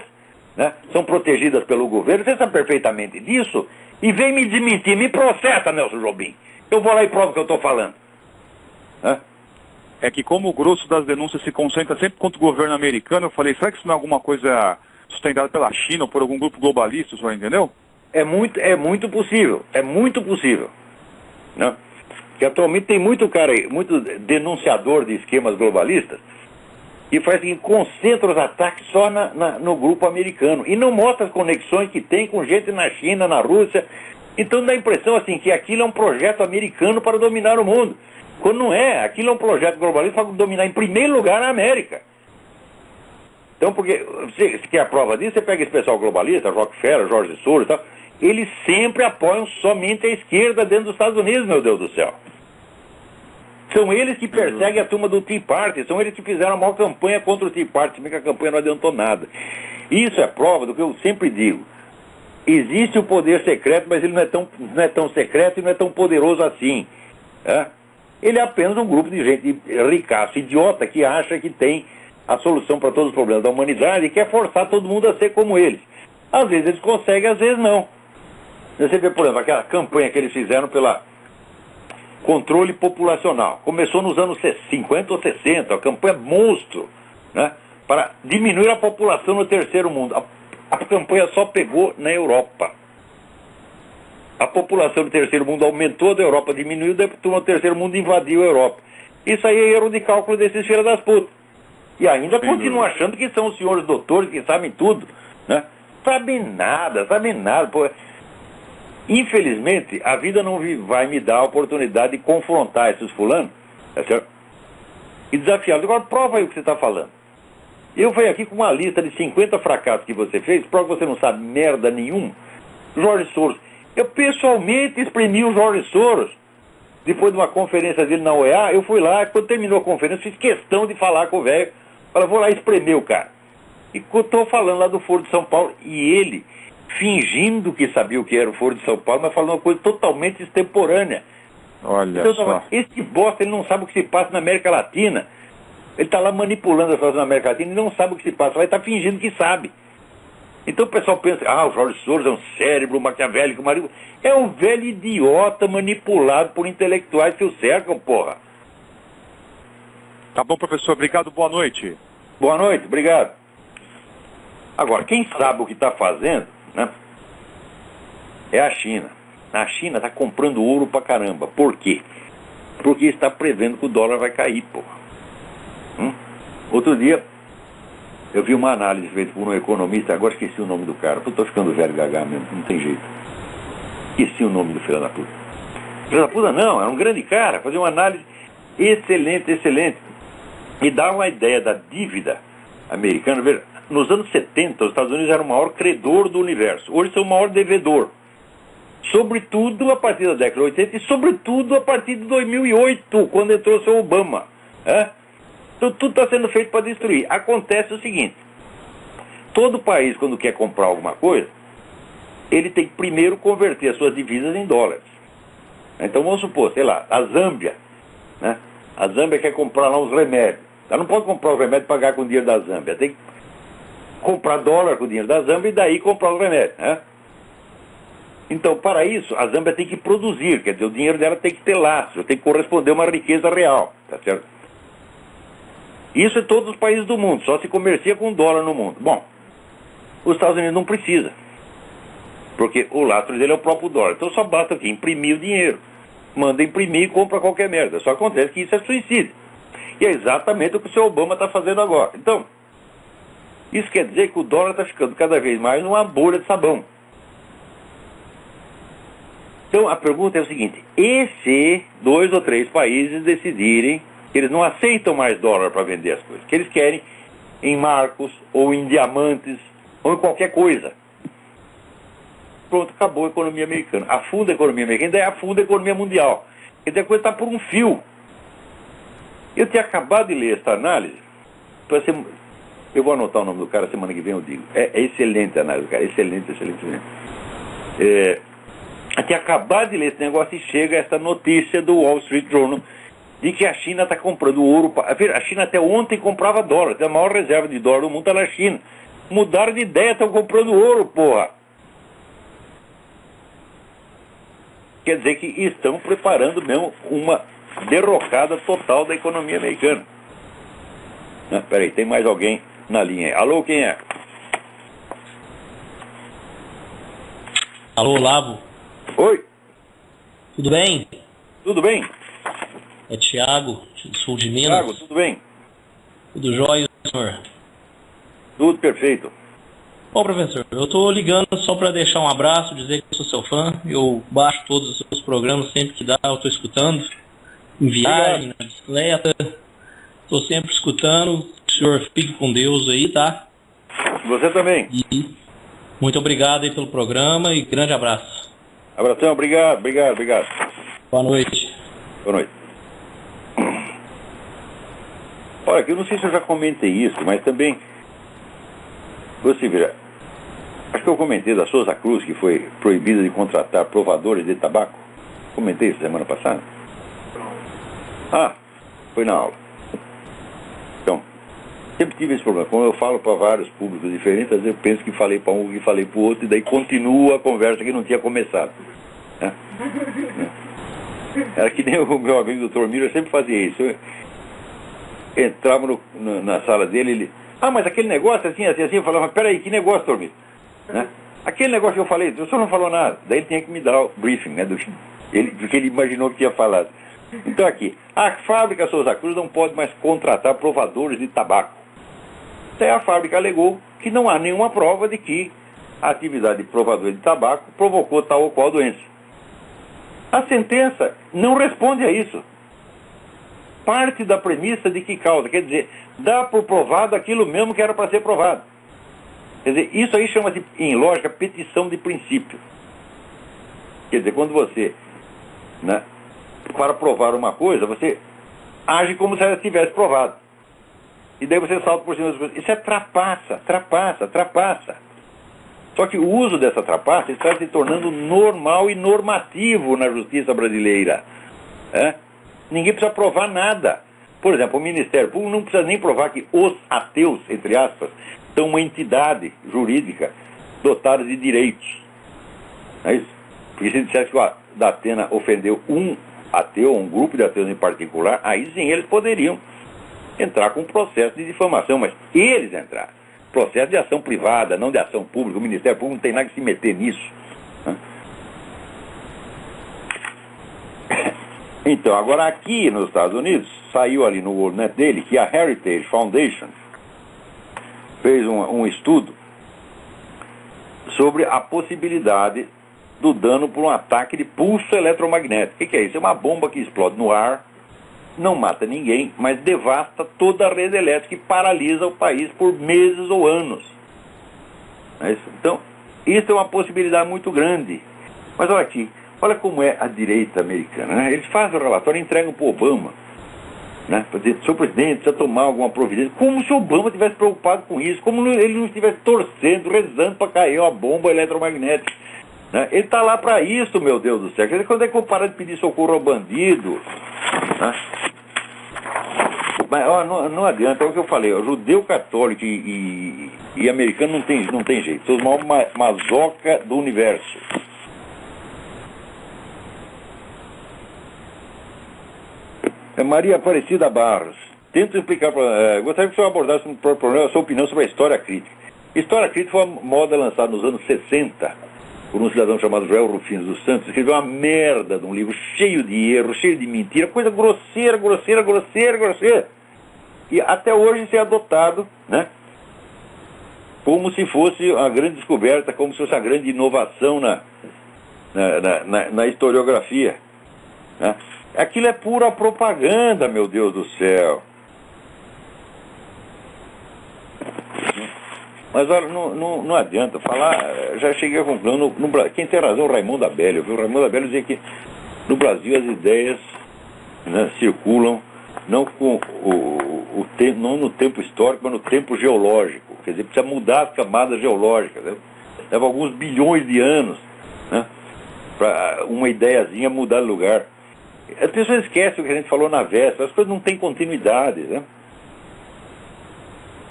né? São protegidas pelo governo, você sabe perfeitamente disso, e vem me desmentir, me processa, Nelson Jobim. Eu vou lá e provo o que eu estou falando. É que como o grosso das denúncias se concentra sempre contra o governo americano, eu falei, será que isso não é alguma coisa sustentada pela China ou por algum grupo globalista, o senhor entendeu? É muito possível, né? Que atualmente tem muito cara aí, muito denunciador de esquemas globalistas, e faz assim, concentra os ataques só no grupo americano. E não mostra as conexões que tem com gente na China, na Rússia. Então dá a impressão assim, que aquilo é um projeto americano para dominar o mundo. Quando não é, aquilo é um projeto globalista para dominar em primeiro lugar a América. Então, porque você quer a prova disso, você pega esse pessoal globalista, Rockefeller, Jorge Soros e tal, eles sempre apoiam somente a esquerda dentro dos Estados Unidos, meu Deus do céu. São eles que perseguem a turma do Tea Party, são eles que fizeram a maior campanha contra o Tea Party, também que a campanha não adiantou nada. Isso é prova do que eu sempre digo. Existe o poder secreto, mas ele não é tão secreto e não é tão poderoso assim. Ele é apenas um grupo de gente ricaço, idiota, que acha que tem a solução para todos os problemas da humanidade e quer forçar todo mundo a ser como eles. Às vezes eles conseguem, às vezes não. Você vê, por exemplo, aquela campanha que eles fizeram pela controle populacional. Começou nos anos 50 ou 60, a campanha monstro, né, para diminuir a população no terceiro mundo. A campanha só pegou na Europa. A população do terceiro mundo aumentou, da Europa diminuiu, o terceiro mundo invadiu a Europa. Isso aí é erro de cálculo desses filhos das putas. E ainda continuam achando que são os senhores doutores que sabem tudo, né? Sabem nada. Pô. Infelizmente, a vida não vai me dar a oportunidade de confrontar esses fulanos, tá certo? E desafiá-los. Agora, prova aí o que você está falando. Eu venho aqui com uma lista de 50 fracassos que você fez, prova que você não sabe merda nenhum. Jorge Soros. Eu pessoalmente exprimi o Jorge Soros. Depois de uma conferência dele na OEA, eu fui lá, quando terminou a conferência, fiz questão de falar com o velho. Falei, vou lá espremer o cara. E eu estou falando lá do Foro de São Paulo, e ele, fingindo que sabia o que era o Foro de São Paulo, mas falando uma coisa totalmente extemporânea. Olha então, só. Esse bosta, ele não sabe o que se passa na América Latina. Ele está lá manipulando as coisas na América Latina e não sabe o que se passa. Vai estar fingindo que sabe. Então o pessoal pensa, o Jorge Soros é um cérebro maquiavélico, marido. É um velho idiota manipulado por intelectuais que o cercam, porra. Tá bom, professor. Obrigado. Boa noite. Boa noite, obrigado. Agora, quem sabe o que está fazendo, né, é a China. A China está comprando ouro pra caramba. Por quê? Porque está prevendo que o dólar vai cair, porra. Outro dia, eu vi uma análise feita por um economista, agora esqueci o nome do cara. Eu tô ficando velho gaga mesmo, não tem jeito. Esqueci o nome do filho da puta. Filho da puta não, era um grande cara, fazia uma análise excelente, excelente. E dá uma ideia da dívida americana. Veja, nos anos 70, os Estados Unidos eram o maior credor do universo. Hoje são o maior devedor. Sobretudo a partir da década de 80 e sobretudo a partir de 2008, quando entrou o seu Obama. Então tudo está sendo feito para destruir. Acontece o seguinte: todo país, quando quer comprar alguma coisa, ele tem que primeiro converter as suas divisas em dólares. Então vamos supor, sei lá, a Zâmbia, né? A Zâmbia quer comprar lá uns remédios. Ela não pode comprar os remédios e pagar com o dinheiro da Zâmbia. Tem que comprar dólar com o dinheiro da Zâmbia e daí comprar os remédios, né? Então, para isso, a Zâmbia tem que produzir, quer dizer, o dinheiro dela tem que ter lastro, tem que corresponder a uma riqueza real, tá certo? Isso em todos os países do mundo, só se comercia com dólar no mundo. Bom, os Estados Unidos não precisa, porque o lastro dele é o próprio dólar. Então só basta aqui imprimir o dinheiro. Manda imprimir e compra qualquer merda. Só acontece que isso é suicídio. E é exatamente o que o seu Obama está fazendo agora. Então, isso quer dizer que o dólar está ficando cada vez mais numa bolha de sabão. Então a pergunta é o seguinte: e se 2 ou 3 países decidirem que eles não aceitam mais dólar para vender as coisas, que eles querem em marcos, ou em diamantes, ou em qualquer coisa? Pronto, acabou a economia americana. Afunda a economia americana, daí afunda a economia mundial. Quer dizer, a coisa está por um fio. Eu tinha acabado de ler essa análise. Eu vou anotar o nome do cara, semana que vem eu digo. É excelente a análise do cara, excelente, excelente, excelente. Eu tinha acabado de ler esse negócio e chega essa notícia do Wall Street Journal de que a China está comprando ouro. A China até ontem comprava dólar, a maior reserva de dólar do mundo está na China. Mudaram de ideia, estão comprando ouro, porra. Quer dizer que estão preparando mesmo uma derrocada total da economia americana. Peraí, tem mais alguém na linha aí. Alô, quem é? Alô, Olavo. Oi. Tudo bem? Tudo bem? É Thiago, sul de Minas. Thiago, tudo bem? Tudo jóia, senhor? Tudo perfeito. Bom, professor, eu estou ligando só para deixar um abraço, dizer que eu sou seu fã. Eu baixo todos os seus programas sempre que dá, eu estou escutando. Em viagem, na bicicleta. Estou sempre escutando. O senhor fique com Deus aí, tá? Você também. E muito obrigado aí pelo programa e grande abraço. Abração, obrigado. Boa noite. Boa noite. Olha, eu não sei se eu já comentei isso, mas também, você vira, acho que eu comentei da Souza Cruz, que foi proibida de contratar provadores de tabaco. Comentei isso semana passada. Foi na aula. Então, sempre tive esse problema. Como eu falo para vários públicos diferentes, às vezes eu penso que falei para um, que falei para o outro, e daí continua a conversa que não tinha começado. Era que nem o meu amigo Dr. Miro sempre fazia isso. Eu entrava na sala dele, ele... mas aquele negócio assim, eu falava, peraí, que negócio, Dr. Miro? Aquele negócio que eu falei, o senhor não falou nada. Daí ele tinha que me dar o briefing, né, do que ele imaginou que tinha falado. Então aqui, a fábrica Souza Cruz não pode mais contratar provadores de tabaco. Daí a fábrica alegou que não há nenhuma prova de que a atividade de provador de tabaco provocou tal ou qual doença. A sentença não responde a isso. Parte da premissa de que causa, quer dizer, dá por provado aquilo mesmo que era para ser provado. Quer dizer, isso aí chama-se, em lógica, petição de princípio. Quer dizer, quando você, né, para provar uma coisa, você age como se ela tivesse provado. E daí você salta por cima das coisas. Isso é trapaça. Só que o uso dessa trapaça está se tornando normal e normativo na justiça brasileira. Ninguém precisa provar nada. Por exemplo, o Ministério Público não precisa nem provar que os ateus, entre aspas, são uma entidade jurídica dotadas de direitos. Não é isso? Porque se dissesse que o Datena ofendeu um ateu, um grupo de ateus em particular, aí sim eles poderiam entrar com um processo de difamação, mas eles entraram. Processo de ação privada, não de ação pública. O Ministério Público não tem nada que se meter nisso. Né? Então, agora aqui nos Estados Unidos, saiu ali no WorldNet dele que a Heritage Foundation fez um estudo sobre a possibilidade do dano por um ataque de pulso eletromagnético. O que é isso? É uma bomba que explode no ar, não mata ninguém, mas devasta toda a rede elétrica e paralisa o país por meses ou anos. Então, isso é uma possibilidade muito grande. Mas olha aqui, olha como é a direita americana. Né? Eles fazem o relatório e entregam para o Obama. Né? Para dizer, seu presidente, precisa tomar alguma providência. Como se o Obama estivesse preocupado com isso, como ele não estivesse torcendo, rezando para cair uma bomba eletromagnética. Né? Ele está lá para isso, meu Deus do céu. Quer dizer, quando é que eu parar de pedir socorro ao bandido? Né? Mas ó, não adianta, é o que eu falei, ó, judeu, católico e americano não tem jeito. São os maiores mazoca do universo. Maria Aparecida Barros, tento explicar para... gostaria que o senhor abordasse um problema, a sua opinião sobre a história crítica. História crítica foi uma moda lançada nos anos 60 por um cidadão chamado Joel Rufino dos Santos. Escreveu uma merda de um livro cheio de erros, cheio de mentira, coisa grosseira. E até hoje isso é adotado, né? Como se fosse uma grande descoberta, como se fosse uma grande inovação na historiografia, né? Aquilo é pura propaganda, meu Deus do céu. Mas olha, não adianta falar, já cheguei à conclusão, quem tem razão é o Raimundo Abelio, viu? O Raimundo Abelio dizia que no Brasil as ideias, né, circulam não com não no tempo histórico, mas no tempo geológico. Quer dizer, precisa mudar as camadas geológicas, né? Leva alguns bilhões de anos, né, para uma ideiazinha mudar de lugar. As pessoas esquecem o que a gente falou na véspera, as coisas não têm continuidade, né?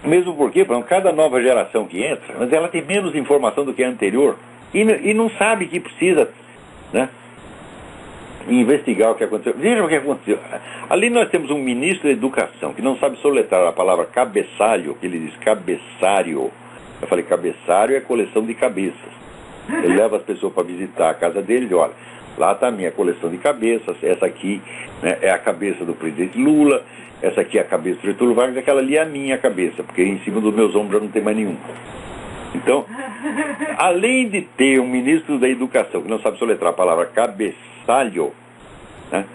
Mesmo porque, por exemplo, cada nova geração que entra, mas ela tem menos informação do que a anterior e não sabe que precisa, né, investigar o que aconteceu. Veja o que aconteceu. Ali nós temos um ministro da Educação que não sabe soletrar a palavra cabeçalho, que ele diz cabeçário. Eu falei, cabeçário é coleção de cabeças. Ele leva as pessoas para visitar a casa dele e olha, lá está a minha coleção de cabeças, essa aqui, né, é a cabeça do presidente Lula, essa aqui é a cabeça do Getúlio Vargas, aquela ali é a minha cabeça, porque em cima dos meus ombros já não tem mais nenhum. Então, além de ter um ministro da Educação que não sabe soletrar a palavra cabeçalho, né,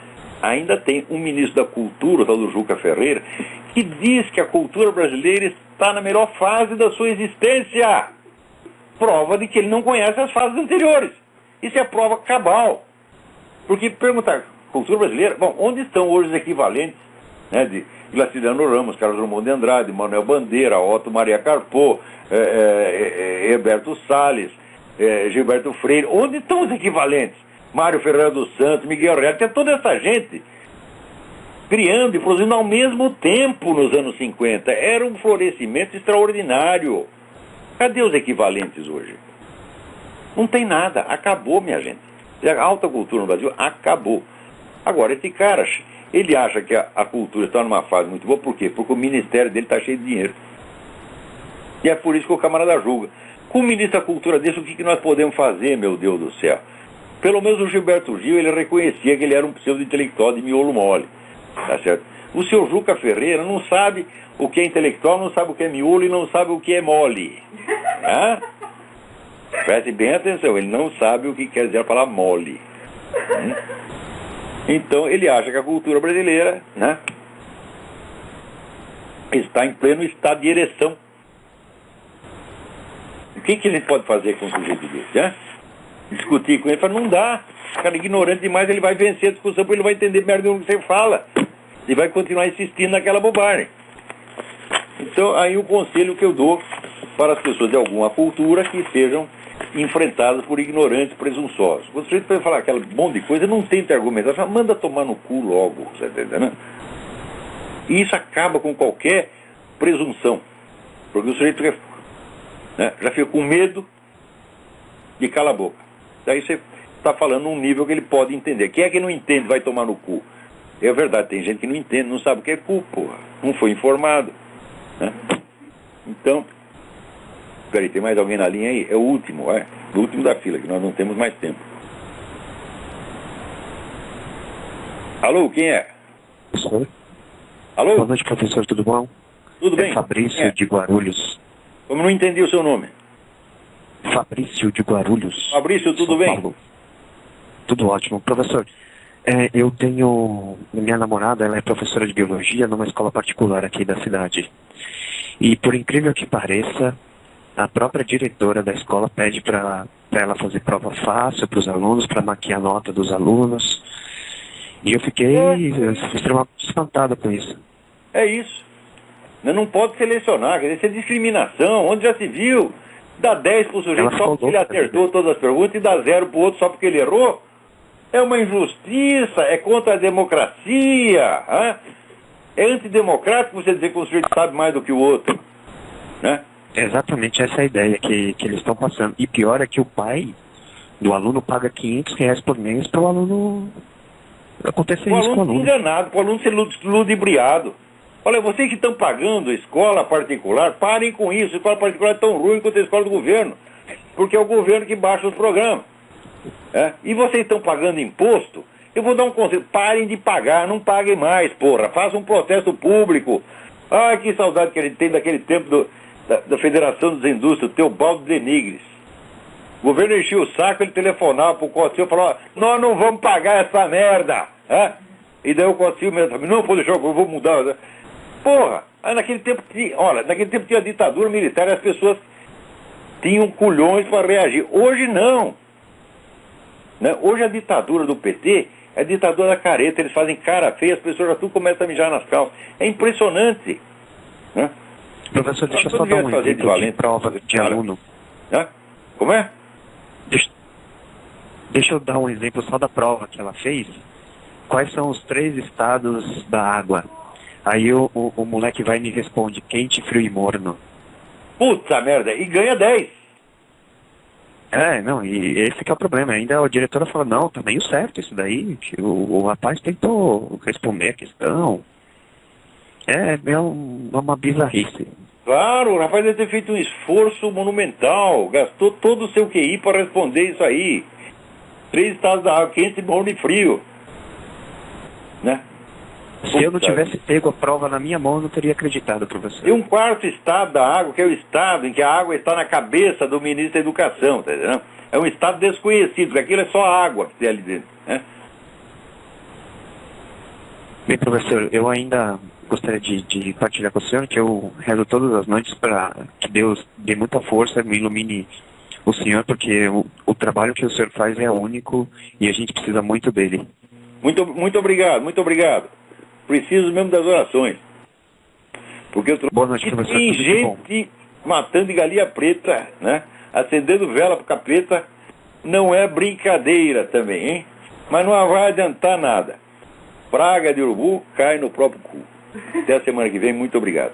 ainda tem um ministro da Cultura, o tal do Juca Ferreira, que diz que a cultura brasileira está na melhor fase da sua existência. Prova de que ele não conhece as fases anteriores. Isso é prova cabal. Porque perguntar, cultura brasileira, bom, onde estão hoje os equivalentes, né, de Graciliano Ramos, Carlos Drummond de Andrade, Manuel Bandeira, Otto Maria Carpo, Heberto Salles, Gilberto Freire? Onde estão os equivalentes? Mário Ferreira dos Santos, Miguel Reale, tem toda essa gente criando e produzindo ao mesmo tempo nos anos 50. Era um florescimento extraordinário. Cadê os equivalentes hoje? Não tem nada, acabou, minha gente. A alta cultura no Brasil acabou. Agora, esse cara, ele acha que a cultura está numa fase muito boa, por quê? Porque o ministério dele está cheio de dinheiro. E é por isso que o camarada julga. Com o ministro da Cultura desse, o que nós podemos fazer, meu Deus do céu? Pelo menos o Gilberto Gil, ele reconhecia que ele era um pseudo-intelectual de miolo mole. Tá certo? O senhor Juca Ferreira não sabe o que é intelectual, não sabe o que é miolo e não sabe o que é mole. Hã? Preste bem atenção, ele não sabe o que quer dizer a palavra mole. Então ele acha que a cultura brasileira, né, está em pleno estado de ereção. O que a gente pode fazer com um sujeito desse? Né? Discutir com ele, fala, não dá. O cara é ignorante demais, ele vai vencer a discussão porque ele não vai entender merda do que você fala. Ele vai continuar insistindo naquela bobagem. Então aí o conselho que eu dou para as pessoas de alguma cultura que sejam enfrentadas por ignorantes presunçosos. Quando o sujeito vai falar aquela monte de coisa, não tenta argumentar, só manda tomar no cu logo, você tá entendendo? E isso acaba com qualquer presunção, porque o sujeito fica, né, já fica com medo de cala a boca. Daí você está falando num nível que ele pode entender. Quem é que não entende vai tomar no cu? É verdade, tem gente que não entende, não sabe o que é cu, porra. Não foi informado. Né? Então, peraí, tem mais alguém na linha aí? É o último, o último da fila, que nós não temos mais tempo. Alô, quem é? Professor? Alô? Boa noite, professor, tudo bom? Tudo bem? É Fabrício de Guarulhos. Como não entendi o seu nome? Fabrício de Guarulhos. Fabrício, tudo São bem? Paulo. Tudo ótimo. Professor, eu tenho... Minha namorada, ela é professora de biologia numa escola particular aqui da cidade. E por incrível que pareça, a própria diretora da escola pede para ela fazer prova fácil para os alunos, para maquiar a nota dos alunos. E eu fiquei extremamente espantado com isso. É isso. Não pode selecionar, quer dizer, isso é discriminação. Onde já se viu? Dá 10 pro sujeito só porque ele acertou todas as perguntas e dá 0 pro outro só porque ele errou. É uma injustiça, é contra a democracia. Hein? É antidemocrático você dizer que o sujeito sabe mais do que o outro. Né? Exatamente essa é a ideia que eles estão passando. E pior é que o pai do aluno paga R$500 por mês para o aluno acontecer isso com o aluno. Enganado, para o aluno ser ludibriado. Olha, vocês que estão pagando escola particular, parem com isso. A escola particular é tão ruim quanto a escola do governo. Porque é o governo que baixa os programas. E vocês estão pagando imposto? Eu vou dar um conselho. Parem de pagar, não paguem mais, porra. Façam um protesto público. Ai, que saudade que a gente tem daquele tempo da Federação das Indústrias, Teobaldo Denigres. O governo enchia o saco, ele telefonava pro Cossio e falava: nós não vamos pagar essa merda. E daí o Cossio mesmo falou: não, pode deixar, eu vou mudar. Porra, naquele tempo tinha ditadura militar e as pessoas tinham culhões para reagir. Hoje não. Né? Hoje a ditadura do PT é a ditadura da careta. Eles fazem cara feia, as pessoas já tudo começam a mijar nas calças. É impressionante. Né? Professor, deixa eu só dar um exemplo de prova de aluno. Como é? Deixa eu dar um exemplo só da prova que ela fez. Quais são os 3 estados da água? Aí o moleque vai e me responde: quente, frio e morno. Puta merda, e ganha 10. Não, e esse que é o problema. Ainda a diretora fala: não, tá meio certo isso daí. Que o rapaz tentou responder a questão. É uma bizarrice. Claro, o rapaz deve ter feito um esforço monumental. Gastou todo o seu QI para responder isso aí. 3 estados da água, quente, morno e frio. Né? Se eu não tivesse pego a prova na minha mão, eu não teria acreditado, professor. E um 4º estado da água, que é o estado em que a água está na cabeça do ministro da Educação, tá entendendo? É um estado desconhecido, porque aquilo é só água que tem ali dentro. Né? Bem, professor, eu ainda gostaria de partilhar com o senhor que eu rezo todas as noites para que Deus dê muita força, me ilumine o senhor, porque o trabalho que o senhor faz é único e a gente precisa muito dele. Muito obrigado, muito obrigado. Preciso mesmo das orações. Porque eu Boa noite, professor. tem gente matando de galinha preta, né? Acendendo vela pro capeta, não é brincadeira também, hein? Mas não vai adiantar nada. Praga de urubu cai no próprio cu. Até a semana que vem, muito obrigado.